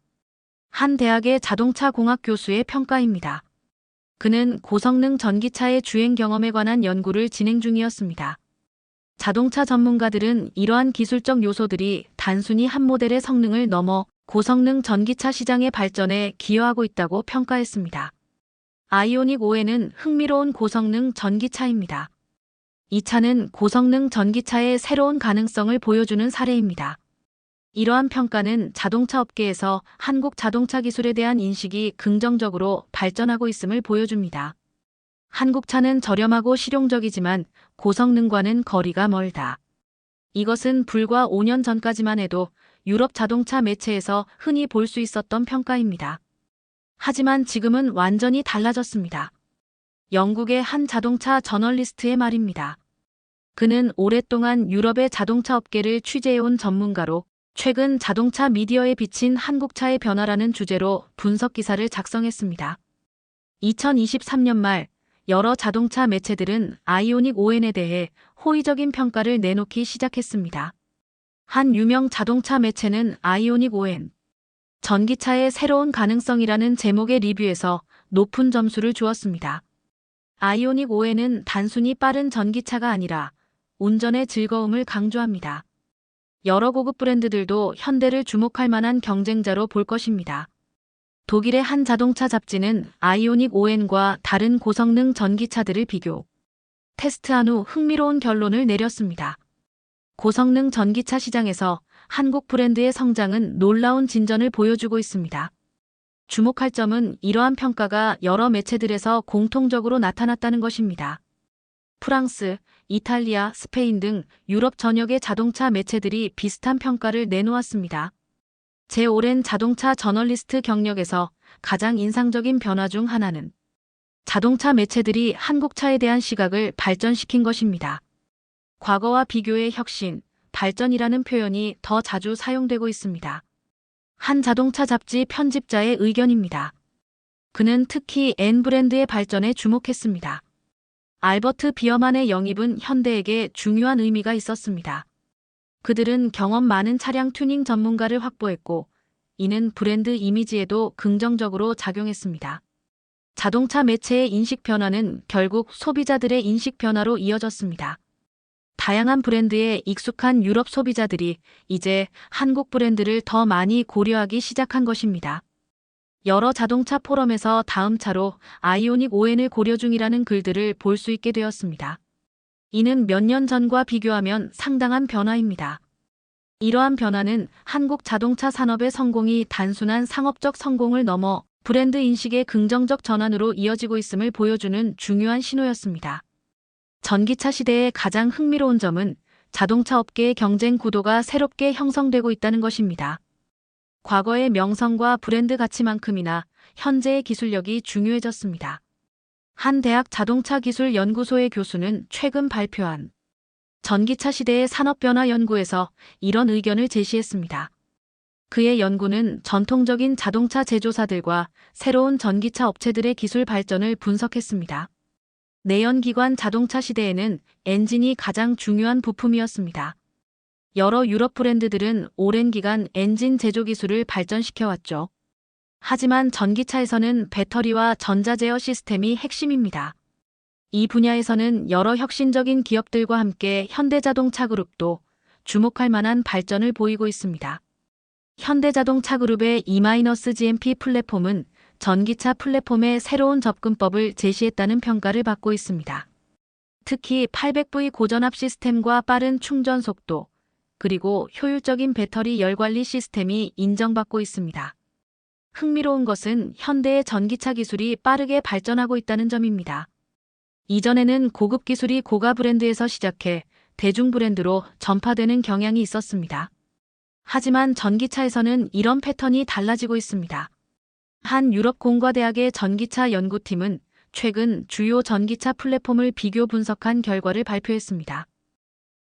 한 대학의 자동차 공학 교수의 평가입니다. 그는 고성능 전기차의 주행 경험에 관한 연구를 진행 중이었습니다. 자동차 전문가들은 이러한 기술적 요소들이 단순히 한 모델의 성능을 넘어 고성능 전기차 시장의 발전에 기여하고 있다고 평가했습니다. 아이오닉 ON은 흥미로운 고성능 전기차입니다. 이 차는 고성능 전기차의 새로운 가능성을 보여주는 사례입니다. 이러한 평가는 자동차 업계에서 한국 자동차 기술에 대한 인식이 긍정적으로 발전하고 있음을 보여줍니다. 한국 차는 저렴하고 실용적이지만 고성능과는 거리가 멀다. 이것은 불과 5년 전까지만 해도 유럽 자동차 매체에서 흔히 볼 수 있었던 평가입니다. 하지만 지금은 완전히 달라졌습니다. 영국의 한 자동차 저널리스트의 말입니다. 그는 오랫동안 유럽의 자동차 업계를 취재해온 전문가로 최근 자동차 미디어에 비친 한국차의 변화라는 주제로 분석 기사를 작성했습니다. 2023년 말 여러 자동차 매체들은 아이오닉 ON에 대해 호의적인 평가를 내놓기 시작했습니다. 한 유명 자동차 매체는 아이오닉 ON, 전기차의 새로운 가능성이라는 제목의 리뷰에서 높은 점수를 주었습니다. 아이오닉 5에는 단순히 빠른 전기차가 아니라 운전의 즐거움을 강조합니다. 여러 고급 브랜드들도 현대를 주목할 만한 경쟁자로 볼 것입니다. 독일의 한 자동차 잡지는 아이오닉 5N과 다른 고성능 전기차들을 비교, 테스트한 후 흥미로운 결론을 내렸습니다. 고성능 전기차 시장에서 한국 브랜드의 성장은 놀라운 진전을 보여주고 있습니다. 주목할 점은 이러한 평가가 여러 매체들에서 공통적으로 나타났다는 것입니다. 프랑스, 이탈리아, 스페인 등 유럽 전역의 자동차 매체들이 비슷한 평가를 내놓았습니다. 제 오랜 자동차 저널리스트 경력에서 가장 인상적인 변화 중 하나는 자동차 매체들이 한국차에 대한 시각을 발전시킨 것입니다. 과거와 비교의 혁신, 발전이라는 표현이 더 자주 사용되고 있습니다. 한 자동차 잡지 편집자의 의견입니다. 그는 특히 N 브랜드의 발전에 주목했습니다. 알버트 비어만의 영입은 현대에게 중요한 의미가 있었습니다. 그들은 경험 많은 차량 튜닝 전문가를 확보했고, 이는 브랜드 이미지에도 긍정적으로 작용했습니다. 자동차 매체의 인식 변화는 결국 소비자들의 인식 변화로 이어졌습니다. 다양한 브랜드에 익숙한 유럽 소비자들이 이제 한국 브랜드를 더 많이 고려하기 시작한 것입니다. 여러 자동차 포럼에서 다음 차로 아이오닉 5N을 고려 중이라는 글들을 볼 수 있게 되었습니다. 이는 몇 년 전과 비교하면 상당한 변화입니다. 이러한 변화는 한국 자동차 산업의 성공이 단순한 상업적 성공을 넘어 브랜드 인식의 긍정적 전환으로 이어지고 있음을 보여주는 중요한 신호였습니다. 전기차 시대의 가장 흥미로운 점은 자동차 업계의 경쟁 구도가 새롭게 형성되고 있다는 것입니다. 과거의 명성과 브랜드 가치만큼이나 현재의 기술력이 중요해졌습니다. 한 대학 자동차 기술 연구소의 교수는 최근 발표한 전기차 시대의 산업 변화 연구에서 이런 의견을 제시했습니다. 그의 연구는 전통적인 자동차 제조사들과 새로운 전기차 업체들의 기술 발전을 분석했습니다. 내연기관 자동차 시대에는 엔진이 가장 중요한 부품이었습니다. 여러 유럽 브랜드들은 오랜 기간 엔진 제조 기술을 발전시켜왔죠. 하지만 전기차에서는 배터리와 전자제어 시스템이 핵심입니다. 이 분야에서는 여러 혁신적인 기업들과 함께 현대자동차 그룹도 주목할 만한 발전을 보이고 있습니다. 현대자동차 그룹의 E-GMP 플랫폼은 전기차 플랫폼의 새로운 접근법을 제시했다는 평가를 받고 있습니다. 특히 800V 고전압 시스템과 빠른 충전 속도, 그리고 효율적인 배터리 열 관리 시스템이 인정받고 있습니다. 흥미로운 것은 현대의 전기차 기술이 빠르게 발전하고 있다는 점입니다. 이전에는 고급 기술이 고가 브랜드에서 시작해 대중 브랜드로 전파되는 경향이 있었습니다. 하지만 전기차에서는 이런 패턴이 달라지고 있습니다. 한 유럽 공과대학의 전기차 연구팀은 최근 주요 전기차 플랫폼을 비교 분석한 결과를 발표했습니다.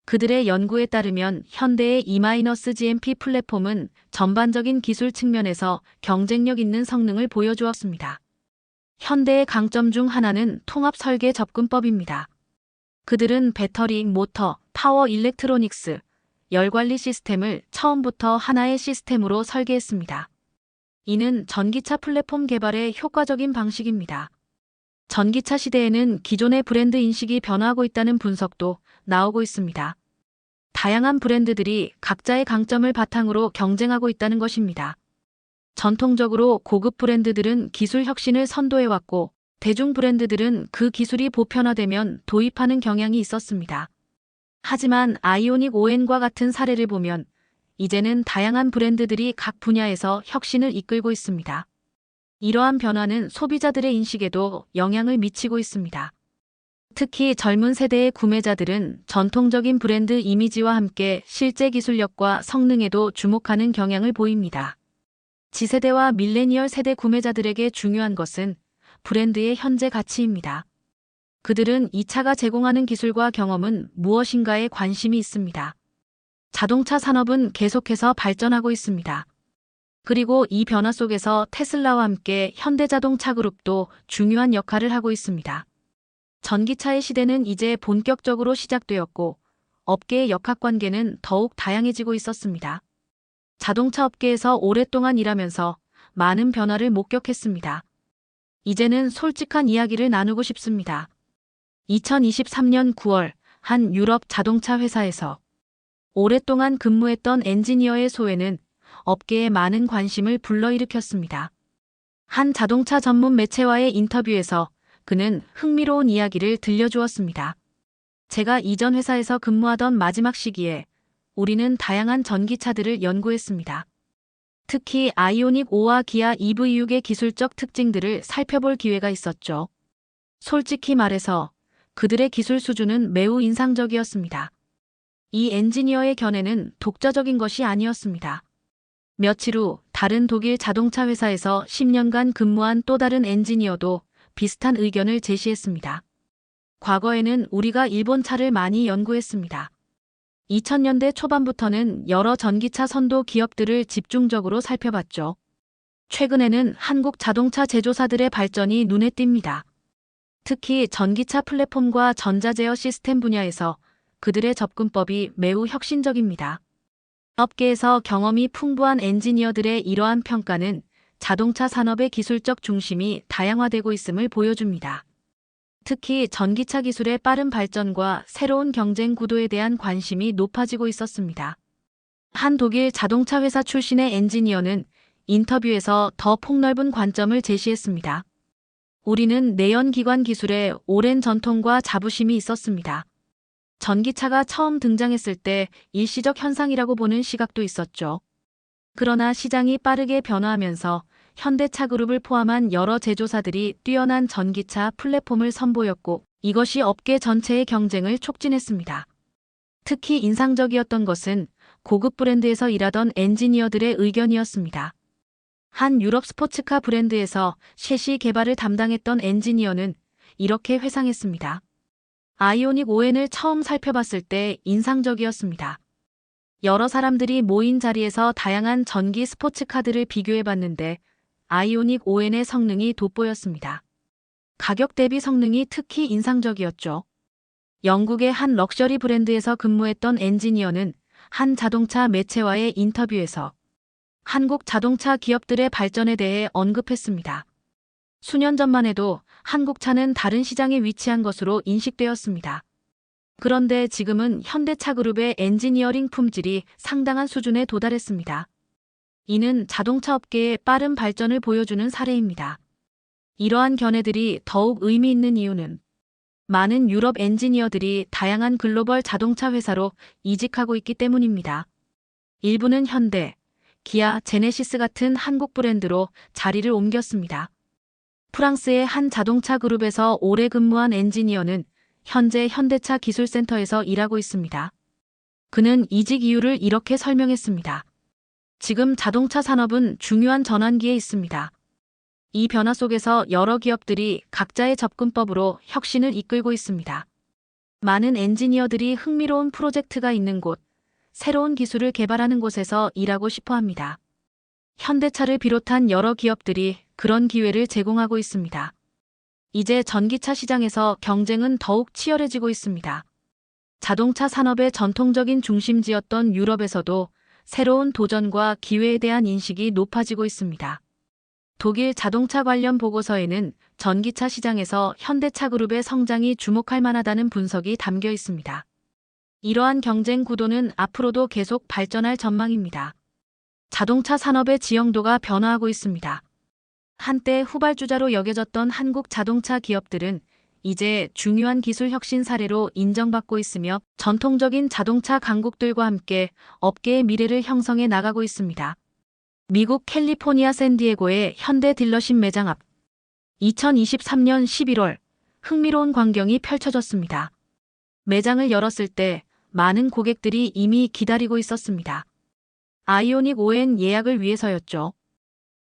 그들의 연구에 따르면 현대의 E-GMP 플랫폼은 전반적인 기술 측면에서 경쟁력 있는 성능을 보여주었습니다. 현대의 강점 중 하나는 통합 설계 접근법입니다. 그들은 배터리, 모터, 파워 일렉트로닉스, 열관리 시스템을 처음부터 하나의 시스템으로 설계했습니다. 이는 전기차 플랫폼 개발의 효과적인 방식입니다. 전기차 시대에는 기존의 브랜드 인식이 변화하고 있다는 분석도 나오고 있습니다. 다양한 브랜드들이 각자의 강점을 바탕으로 경쟁하고 있다는 것입니다. 전통적으로 고급 브랜드들은 기술 혁신을 선도해왔고, 대중 브랜드들은 그 기술이 보편화되면 도입하는 경향이 있었습니다. 하지만 아이오닉 5N과 같은 사례를 보면 이제는 다양한 브랜드들이 각 분야에서 혁신을 이끌고 있습니다. 이러한 변화는 소비자들의 인식에도 영향을 미치고 있습니다. 특히 젊은 세대의 구매자들은 전통적인 브랜드 이미지와 함께 실제 기술력과 성능에도 주목하는 경향을 보입니다. Z세대와 밀레니얼 세대 구매자들에게 중요한 것은 브랜드의 현재 가치입니다. 그들은 이 차가 제공하는 기술과 경험은 무엇인가에 관심이 있습니다. 자동차 산업은 계속해서 발전하고 있습니다. 그리고 이 변화 속에서 테슬라와 함께 현대자동차 그룹도 중요한 역할을 하고 있습니다. 전기차의 시대는 이제 본격적으로 시작되었고, 업계의 역학관계는 더욱 다양해지고 있었습니다. 자동차 업계에서 오랫동안 일하면서 많은 변화를 목격했습니다. 이제는 솔직한 이야기를 나누고 싶습니다. 2023년 9월 한 유럽 자동차 회사에서 오랫동안 근무했던 엔지니어의 소회는 업계에 많은 관심을 불러일으켰습니다. 한 자동차 전문 매체와의 인터뷰에서 그는 흥미로운 이야기를 들려주었습니다. 제가 이전 회사에서 근무하던 마지막 시기에 우리는 다양한 전기차들을 연구했습니다. 특히 아이오닉 5와 기아 EV6의 기술적 특징들을 살펴볼 기회가 있었죠. 솔직히 말해서 그들의 기술 수준은 매우 인상적이었습니다. 이 엔지니어의 견해는 독자적인 것이 아니었습니다. 며칠 후 다른 독일 자동차 회사에서 10년간 근무한 또 다른 엔지니어도 비슷한 의견을 제시했습니다. 과거에는 우리가 일본 차를 많이 연구했습니다. 2000년대 초반부터는 여러 전기차 선도 기업들을 집중적으로 살펴봤죠. 최근에는 한국 자동차 제조사들의 발전이 눈에 띕니다. 특히 전기차 플랫폼과 전자제어 시스템 분야에서 그들의 접근법이 매우 혁신적입니다. 업계에서 경험이 풍부한 엔지니어들의 이러한 평가는 자동차 산업의 기술적 중심이 다양화되고 있음을 보여줍니다. 특히 전기차 기술의 빠른 발전과 새로운 경쟁 구도에 대한 관심이 높아지고 있었습니다. 한 독일 자동차 회사 출신의 엔지니어는 인터뷰에서 더 폭넓은 관점을 제시했습니다. 우리는 내연기관 기술에 오랜 전통과 자부심이 있었습니다. 전기차가 처음 등장했을 때 일시적 현상이라고 보는 시각도 있었죠. 그러나 시장이 빠르게 변화하면서 현대차 그룹을 포함한 여러 제조사들이 뛰어난 전기차 플랫폼을 선보였고 이것이 업계 전체의 경쟁을 촉진했습니다. 특히 인상적이었던 것은 고급 브랜드에서 일하던 엔지니어들의 의견이었습니다. 한 유럽 스포츠카 브랜드에서 셰시 개발을 담당했던 엔지니어는 이렇게 회상했습니다. 아이오닉 5N을 처음 살펴봤을 때 인상적이었습니다. 여러 사람들이 모인 자리에서 다양한 전기 스포츠카들을 비교해봤는데 아이오닉 5N의 성능이 돋보였습니다. 가격 대비 성능이 특히 인상적이었죠. 영국의 한 럭셔리 브랜드에서 근무했던 엔지니어는 한 자동차 매체와의 인터뷰에서 한국 자동차 기업들의 발전에 대해 언급했습니다. 수년 전만 해도 한국 차는 다른 시장에 위치한 것으로 인식되었습니다. 그런데 지금은 현대차 그룹의 엔지니어링 품질이 상당한 수준에 도달했습니다. 이는 자동차 업계의 빠른 발전을 보여주는 사례입니다. 이러한 견해들이 더욱 의미 있는 이유는 많은 유럽 엔지니어들이 다양한 글로벌 자동차 회사로 이직하고 있기 때문입니다. 일부는 현대, 기아, 제네시스 같은 한국 브랜드로 자리를 옮겼습니다. 프랑스의 한 자동차 그룹에서 오래 근무한 엔지니어는 현재 현대차 기술센터에서 일하고 있습니다. 그는 이직 이유를 이렇게 설명했습니다. 지금 자동차 산업은 중요한 전환기에 있습니다. 이 변화 속에서 여러 기업들이 각자의 접근법으로 혁신을 이끌고 있습니다. 많은 엔지니어들이 흥미로운 프로젝트가 있는 곳, 새로운 기술을 개발하는 곳에서 일하고 싶어 합니다. 현대차를 비롯한 여러 기업들이 그런 기회를 제공하고 있습니다. 이제 전기차 시장에서 경쟁은 더욱 치열해지고 있습니다. 자동차 산업의 전통적인 중심지였던 유럽에서도 새로운 도전과 기회에 대한 인식이 높아지고 있습니다. 독일 자동차 관련 보고서에는 전기차 시장에서 현대차 그룹의 성장이 주목할 만하다는 분석이 담겨 있습니다. 이러한 경쟁 구도는 앞으로도 계속 발전할 전망입니다. 자동차 산업의 지형도가 변화하고 있습니다. 한때 후발주자로 여겨졌던 한국 자동차 기업들은 이제 중요한 기술 혁신 사례로 인정받고 있으며 전통적인 자동차 강국들과 함께 업계의 미래를 형성해 나가고 있습니다. 미국 캘리포니아 샌디에고의 현대 딜러십 매장 앞 2023년 11월 흥미로운 광경이 펼쳐졌습니다. 매장을 열었을 때 많은 고객들이 이미 기다리고 있었습니다. 아이오닉 5N 예약을 위해서였죠.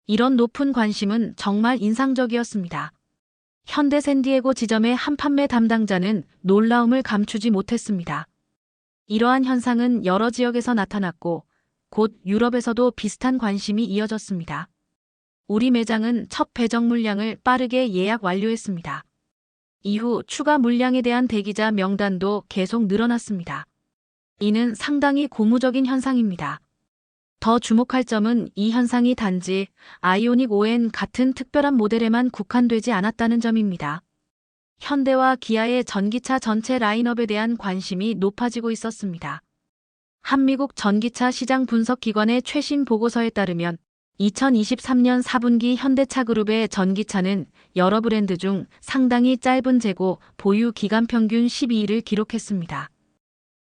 이런 높은 관심은 정말 인상적이었습니다. 현대 샌디에고 지점의 한 판매 담당자는 놀라움을 감추지 못했습니다. 이러한 현상은 여러 지역에서 나타났고 곧 유럽에서도 비슷한 관심이 이어졌습니다. 우리 매장은 첫 배정 물량을 빠르게 예약 완료했습니다. 이후 추가 물량에 대한 대기자 명단도 계속 늘어났습니다. 이는 상당히 고무적인 현상입니다. 더 주목할 점은 이 현상이 단지 아이오닉 5N 같은 특별한 모델에만 국한되지 않았다는 점입니다. 현대와 기아의 전기차 전체 라인업에 대한 관심이 높아지고 있었습니다. 한미국 전기차 시장 분석 기관의 최신 보고서에 따르면 2023년 4분기 현대차 그룹의 전기차는 여러 브랜드 중 상당히 짧은 재고 보유 기간 평균 12일을 기록했습니다.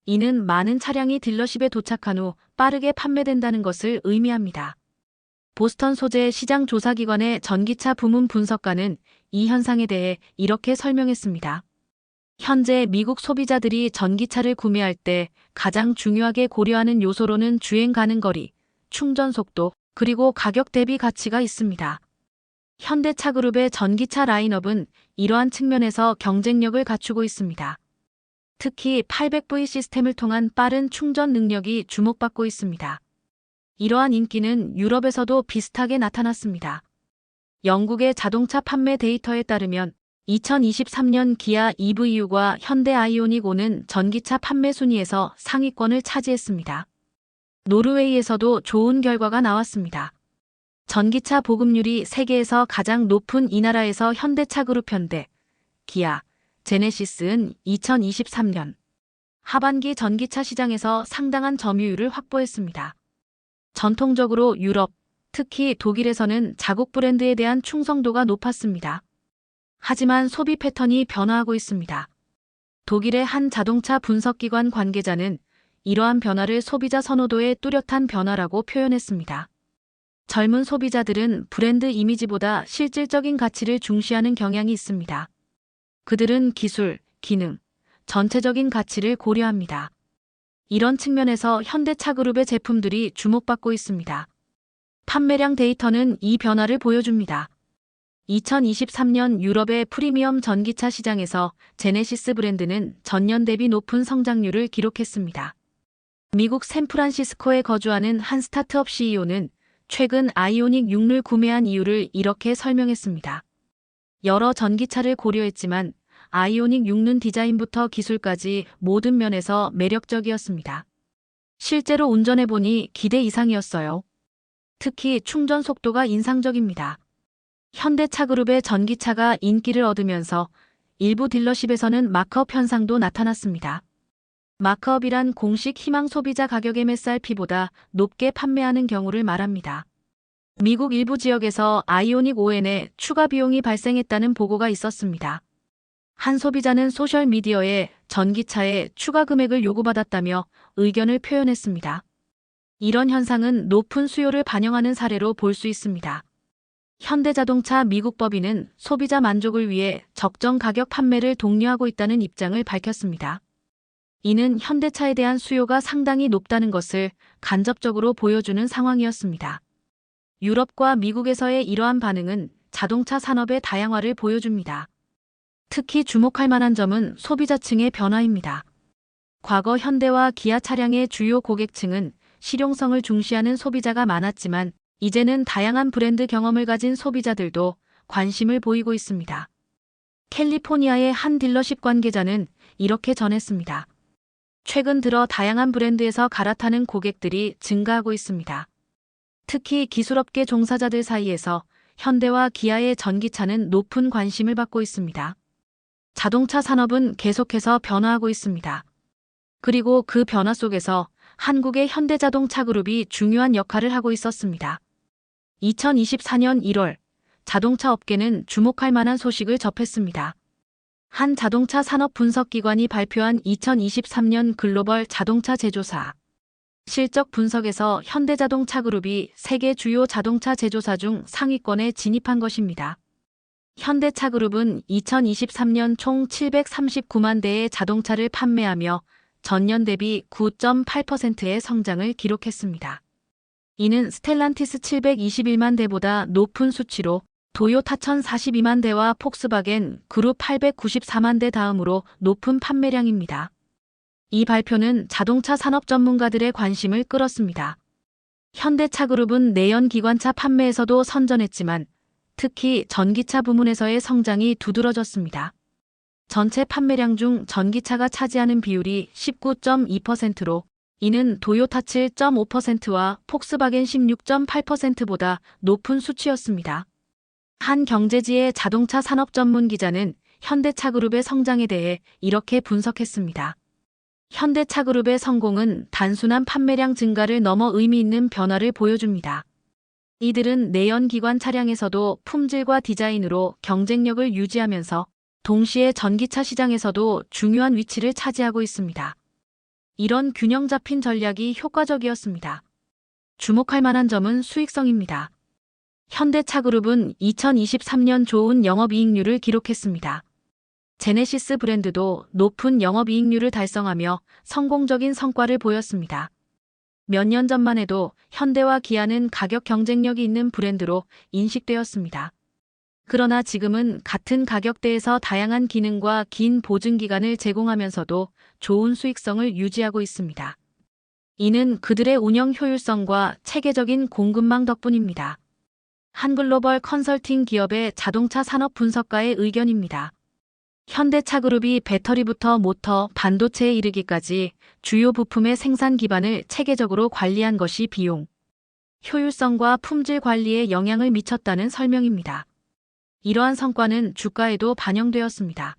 이는 많은 차량이 딜러십에 도착한 후 빠르게 판매된다는 것을 의미합니다. 보스턴 소재 시장 조사기관의 전기차 부문 분석가는 이 현상에 대해 이렇게 설명했습니다. 현재 미국 소비자들이 전기차를 구매할 때 가장 중요하게 고려하는 요소로는 주행 가능 거리, 충전 속도, 그리고 가격 대비 가치가 있습니다. 현대차 그룹의 전기차 라인업은 이러한 측면에서 경쟁력을 갖추고 있습니다. 특히 800V 시스템을 통한 빠른 충전 능력이 주목받고 있습니다. 이러한 인기는 유럽에서도 비슷하게 나타났습니다. 영국의 자동차 판매 데이터에 따르면 2023년 기아 EV6과 현대 아이오닉 5는 전기차 판매 순위에서 상위권을 차지했습니다. 노르웨이에서도 좋은 결과가 나왔습니다. 전기차 보급률이 세계에서 가장 높은 이 나라에서 현대차 그룹 현대, 기아, 제네시스는 2023년 하반기 전기차 시장에서 상당한 점유율을 확보했습니다. 전통적으로 유럽, 특히 독일에서는 자국 브랜드에 대한 충성도가 높았습니다. 하지만 소비 패턴이 변화하고 있습니다. 독일의 한 자동차 분석기관 관계자는 이러한 변화를 소비자 선호도의 뚜렷한 변화라고 표현했습니다. 젊은 소비자들은 브랜드 이미지보다 실질적인 가치를 중시하는 경향이 있습니다. 그들은 기술, 기능, 전체적인 가치를 고려합니다. 이런 측면에서 현대차 그룹의 제품들이 주목받고 있습니다. 판매량 데이터는 이 변화를 보여줍니다. 2023년 유럽의 프리미엄 전기차 시장에서 제네시스 브랜드는 전년 대비 높은 성장률을 기록했습니다. 미국 샌프란시스코에 거주하는 한 스타트업 CEO는 최근 아이오닉 6를 구매한 이유를 이렇게 설명했습니다. 여러 전기차를 고려했지만 아이오닉 6는 디자인부터 기술까지 모든 면에서 매력적이었습니다. 실제로 운전해보니 기대 이상이었어요. 특히 충전 속도가 인상적입니다. 현대차 그룹의 전기차가 인기를 얻으면서 일부 딜러십에서는 마크업 현상도 나타났습니다. 마크업이란 공식 희망 소비자 가격 MSRP보다 높게 판매하는 경우를 말합니다. 미국 일부 지역에서 아이오닉 5N에 추가 비용이 발생했다는 보고가 있었습니다. 한 소비자는 소셜미디어에 전기차에 추가 금액을 요구받았다며 의견을 표현했습니다. 이런 현상은 높은 수요를 반영하는 사례로 볼 수 있습니다. 현대자동차 미국 법인은 소비자 만족을 위해 적정 가격 판매를 독려하고 있다는 입장을 밝혔습니다. 이는 현대차에 대한 수요가 상당히 높다는 것을 간접적으로 보여주는 상황이었습니다. 유럽과 미국에서의 이러한 반응은 자동차 산업의 다양화를 보여줍니다. 특히 주목할 만한 점은 소비자층의 변화입니다. 과거 현대와 기아 차량의 주요 고객층은 실용성을 중시하는 소비자가 많았지만 이제는 다양한 브랜드 경험을 가진 소비자들도 관심을 보이고 있습니다. 캘리포니아의 한 딜러십 관계자는 이렇게 전했습니다. 최근 들어 다양한 브랜드에서 갈아타는 고객들이 증가하고 있습니다. 특히 기술업계 종사자들 사이에서 현대와 기아의 전기차는 높은 관심을 받고 있습니다. 자동차 산업은 계속해서 변화하고 있습니다. 그리고 그 변화 속에서 한국의 현대자동차 그룹이 중요한 역할을 하고 있었습니다. 2024년 1월, 자동차 업계는 주목할 만한 소식을 접했습니다. 한 자동차 산업 분석기관이 발표한 2023년 글로벌 자동차 제조사 실적 분석에서 현대자동차 그룹이 세계 주요 자동차 제조사 중 상위권에 진입한 것입니다. 현대차 그룹은 2023년 총 739만 대의 자동차를 판매하며 전년 대비 9.8%의 성장을 기록했습니다. 이는 스텔란티스 721만 대보다 높은 수치로 도요타 1042만 대와 폭스바겐 그룹 894만 대 다음으로 높은 판매량입니다. 이 발표는 자동차 산업 전문가들의 관심을 끌었습니다. 현대차 그룹은 내연 기관차 판매에서도 선전했지만 특히 전기차 부문에서의 성장이 두드러졌습니다. 전체 판매량 중 전기차가 차지하는 비율이 19.2%로 이는 도요타 7.5%와 폭스바겐 16.8%보다 높은 수치였습니다. 한 경제지의 자동차 산업 전문 기자는 현대차그룹의 성장에 대해 이렇게 분석했습니다. 현대차그룹의 성공은 단순한 판매량 증가를 넘어 의미 있는 변화를 보여줍니다. 이들은 내연기관 차량에서도 품질과 디자인으로 경쟁력을 유지하면서 동시에 전기차 시장에서도 중요한 위치를 차지하고 있습니다. 이런 균형 잡힌 전략이 효과적이었습니다. 주목할 만한 점은 수익성입니다. 현대차그룹은 2023년 좋은 영업이익률을 기록했습니다. 제네시스 브랜드도 높은 영업이익률을 달성하며 성공적인 성과를 보였습니다. 몇 년 전만 해도 현대와 기아는 가격 경쟁력이 있는 브랜드로 인식되었습니다. 그러나 지금은 같은 가격대에서 다양한 기능과 긴 보증 기간을 제공하면서도 좋은 수익성을 유지하고 있습니다. 이는 그들의 운영 효율성과 체계적인 공급망 덕분입니다. 한 글로벌 컨설팅 기업의 자동차 산업 분석가의 의견입니다. 현대차그룹이 배터리부터 모터, 반도체에 이르기까지 주요 부품의 생산 기반을 체계적으로 관리한 것이 비용, 효율성과 품질 관리에 영향을 미쳤다는 설명입니다. 이러한 성과는 주가에도 반영되었습니다.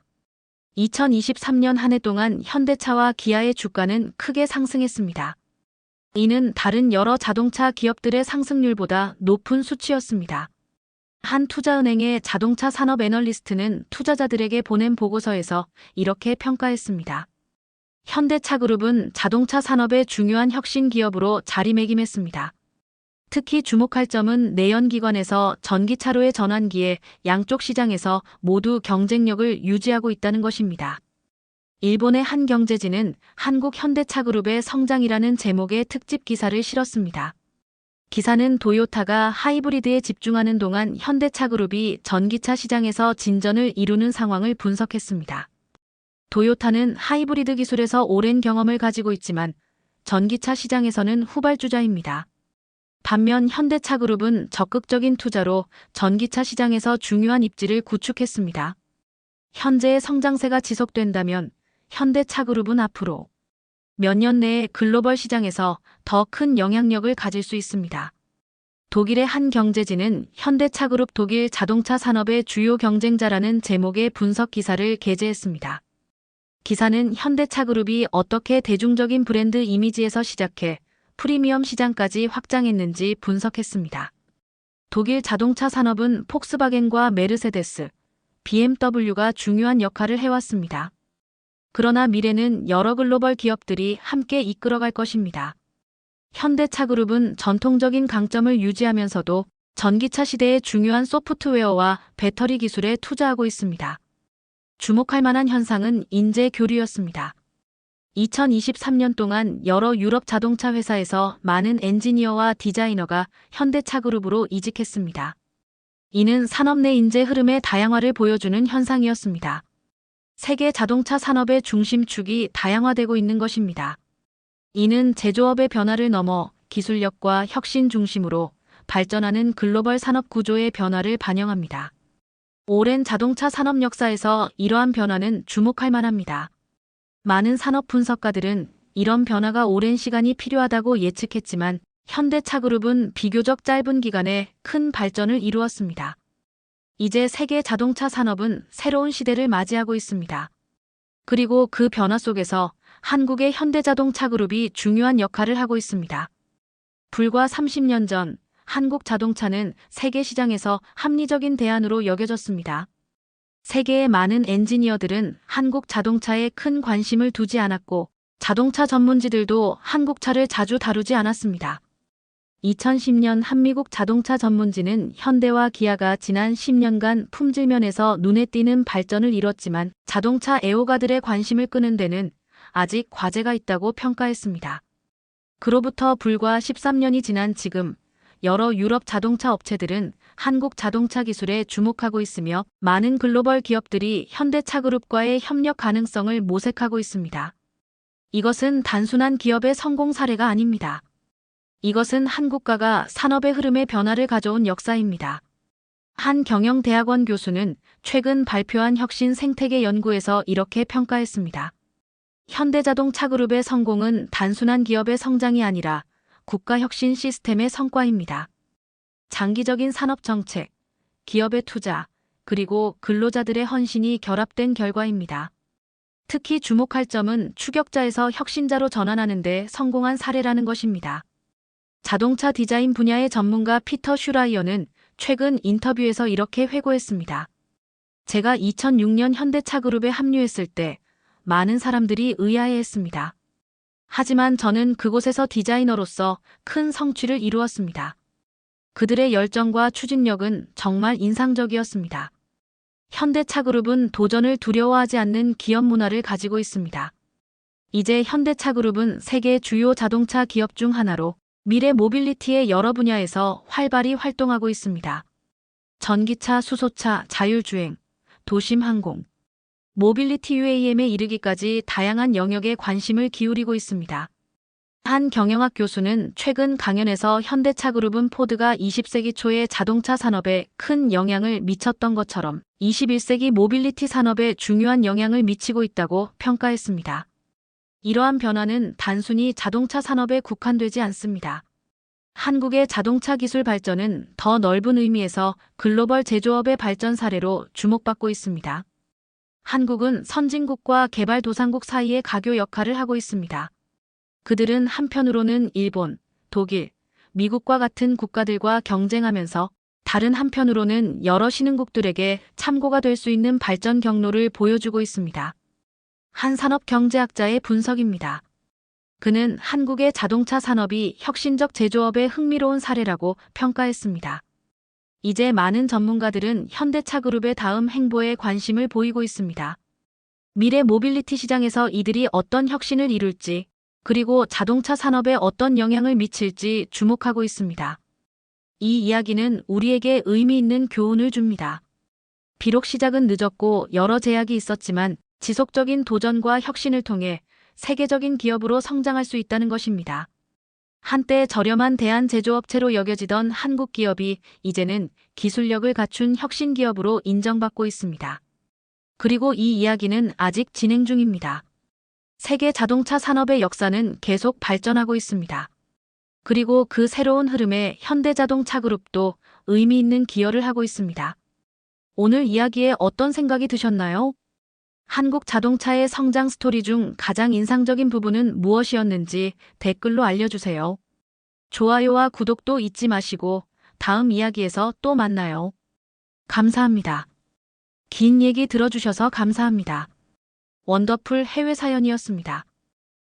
2023년 한 해 동안 현대차와 기아의 주가는 크게 상승했습니다. 이는 다른 여러 자동차 기업들의 상승률보다 높은 수치였습니다. 한 투자은행의 자동차 산업 애널리스트는 투자자들에게 보낸 보고서에서 이렇게 평가했습니다. 현대차그룹은 자동차 산업의 중요한 혁신 기업으로 자리매김했습니다. 특히 주목할 점은 내연기관에서 전기차로의 전환기에 양쪽 시장에서 모두 경쟁력을 유지하고 있다는 것입니다. 일본의 한 경제지는 한국 현대차그룹의 성장이라는 제목의 특집 기사를 실었습니다. 기사는 도요타가 하이브리드에 집중하는 동안 현대차그룹이 전기차 시장에서 진전을 이루는 상황을 분석했습니다. 도요타는 하이브리드 기술에서 오랜 경험을 가지고 있지만 전기차 시장에서는 후발주자입니다. 반면 현대차그룹은 적극적인 투자로 전기차 시장에서 중요한 입지를 구축했습니다. 현재의 성장세가 지속된다면 현대차그룹은 앞으로 몇 년 내에 글로벌 시장에서 더 큰 영향력을 가질 수 있습니다. 독일의 한 경제지는 현대차그룹 독일 자동차 산업의 주요 경쟁자라는 제목의 분석 기사를 게재했습니다. 기사는 현대차그룹이 어떻게 대중적인 브랜드 이미지에서 시작해 프리미엄 시장까지 확장했는지 분석했습니다. 독일 자동차 산업은 폭스바겐과 메르세데스, BMW가 중요한 역할을 해왔습니다. 그러나 미래는 여러 글로벌 기업들이 함께 이끌어갈 것입니다. 현대차그룹은 전통적인 강점을 유지하면서도 전기차 시대의 중요한 소프트웨어와 배터리 기술에 투자하고 있습니다. 주목할 만한 현상은 인재 교류였습니다. 2023년 동안 여러 유럽 자동차 회사에서 많은 엔지니어와 디자이너가 현대차그룹으로 이직했습니다. 이는 산업 내 인재 흐름의 다양화를 보여주는 현상이었습니다. 세계 자동차 산업의 중심축이 다양화되고 있는 것입니다. 이는 제조업의 변화를 넘어 기술력과 혁신 중심으로 발전하는 글로벌 산업 구조의 변화를 반영합니다. 오랜 자동차 산업 역사에서 이러한 변화는 주목할 만합니다. 많은 산업 분석가들은 이런 변화가 오랜 시간이 필요하다고 예측했지만 현대차그룹은 비교적 짧은 기간에 큰 발전을 이루었습니다. 이제 세계 자동차 산업은 새로운 시대를 맞이하고 있습니다. 그리고 그 변화 속에서 한국의 현대자동차그룹이 중요한 역할을 하고 있습니다. 불과 30년 전 한국 자동차는 세계 시장에서 합리적인 대안으로 여겨졌습니다. 세계의 많은 엔지니어들은 한국 자동차에 큰 관심을 두지 않았고 자동차 전문지들도 한국차를 자주 다루지 않았습니다. 2010년 한미국 자동차 전문지는 현대와 기아가 지난 10년간 품질면에서 눈에 띄는 발전을 이뤘지만 자동차 애호가들의 관심을 끄는 데는 아직 과제가 있다고 평가했습니다. 그로부터 불과 13년이 지난 지금 여러 유럽 자동차 업체들은 한국 자동차 기술에 주목하고 있으며 많은 글로벌 기업들이 현대차그룹과의 협력 가능성을 모색하고 있습니다. 이것은 단순한 기업의 성공 사례가 아닙니다. 이것은 한국가가 산업의 흐름에 변화를 가져온 역사입니다. 한 경영대학원 교수는 최근 발표한 혁신 생태계 연구에서 이렇게 평가했습니다. 현대자동차그룹의 성공은 단순한 기업의 성장이 아니라 국가혁신 시스템의 성과입니다. 장기적인 산업정책, 기업의 투자, 그리고 근로자들의 헌신이 결합된 결과입니다. 특히 주목할 점은 추격자에서 혁신자로 전환하는 데 성공한 사례라는 것입니다. 자동차 디자인 분야의 전문가 피터 슈라이어는 최근 인터뷰에서 이렇게 회고했습니다. 제가 2006년 현대차 그룹에 합류했을 때 많은 사람들이 의아해했습니다. 하지만 저는 그곳에서 디자이너로서 큰 성취를 이루었습니다. 그들의 열정과 추진력은 정말 인상적이었습니다. 현대차 그룹은 도전을 두려워하지 않는 기업 문화를 가지고 있습니다. 이제 현대차 그룹은 세계 주요 자동차 기업 중 하나로 미래 모빌리티의 여러 분야에서 활발히 활동하고 있습니다. 전기차, 수소차, 자율주행, 도심 항공, 모빌리티 UAM에 이르기까지 다양한 영역에 관심을 기울이고 있습니다. 한 경영학 교수는 최근 강연에서 현대차 그룹은 포드가 20세기 초의 자동차 산업에 큰 영향을 미쳤던 것처럼 21세기 모빌리티 산업에 중요한 영향을 미치고 있다고 평가했습니다. 이러한 변화는 단순히 자동차 산업에 국한되지 않습니다. 한국의 자동차 기술 발전은 더 넓은 의미에서 글로벌 제조업의 발전 사례로 주목받고 있습니다. 한국은 선진국과 개발도상국 사이의 가교 역할을 하고 있습니다. 그들은 한편으로는 일본, 독일, 미국과 같은 국가들과 경쟁하면서 다른 한편으로는 여러 신흥국들에게 참고가 될 수 있는 발전 경로를 보여주고 있습니다. 한 산업경제학자의 분석입니다. 그는 한국의 자동차 산업이 혁신적 제조업의 흥미로운 사례라고 평가했습니다. 이제 많은 전문가들은 현대차 그룹의 다음 행보에 관심을 보이고 있습니다. 미래 모빌리티 시장에서 이들이 어떤 혁신을 이룰지, 그리고 자동차 산업에 어떤 영향을 미칠지 주목하고 있습니다. 이 이야기는 우리에게 의미 있는 교훈을 줍니다. 비록 시작은 늦었고 여러 제약이 있었지만 지속적인 도전과 혁신을 통해 세계적인 기업으로 성장할 수 있다는 것입니다. 한때 저렴한 대한 제조업체로 여겨지던 한국 기업이 이제는 기술력을 갖춘 혁신 기업으로 인정받고 있습니다. 그리고 이 이야기는 아직 진행 중입니다. 세계 자동차 산업의 역사는 계속 발전하고 있습니다. 그리고 그 새로운 흐름에 현대자동차 그룹도 의미 있는 기여를 하고 있습니다. 오늘 이야기에 어떤 생각이 드셨나요? 한국 자동차의 성장 스토리 중 가장 인상적인 부분은 무엇이었는지 댓글로 알려주세요. 좋아요와 구독도 잊지 마시고 다음 이야기에서 또 만나요. 감사합니다. 긴 얘기 들어주셔서 감사합니다. 원더풀 해외 사연이었습니다.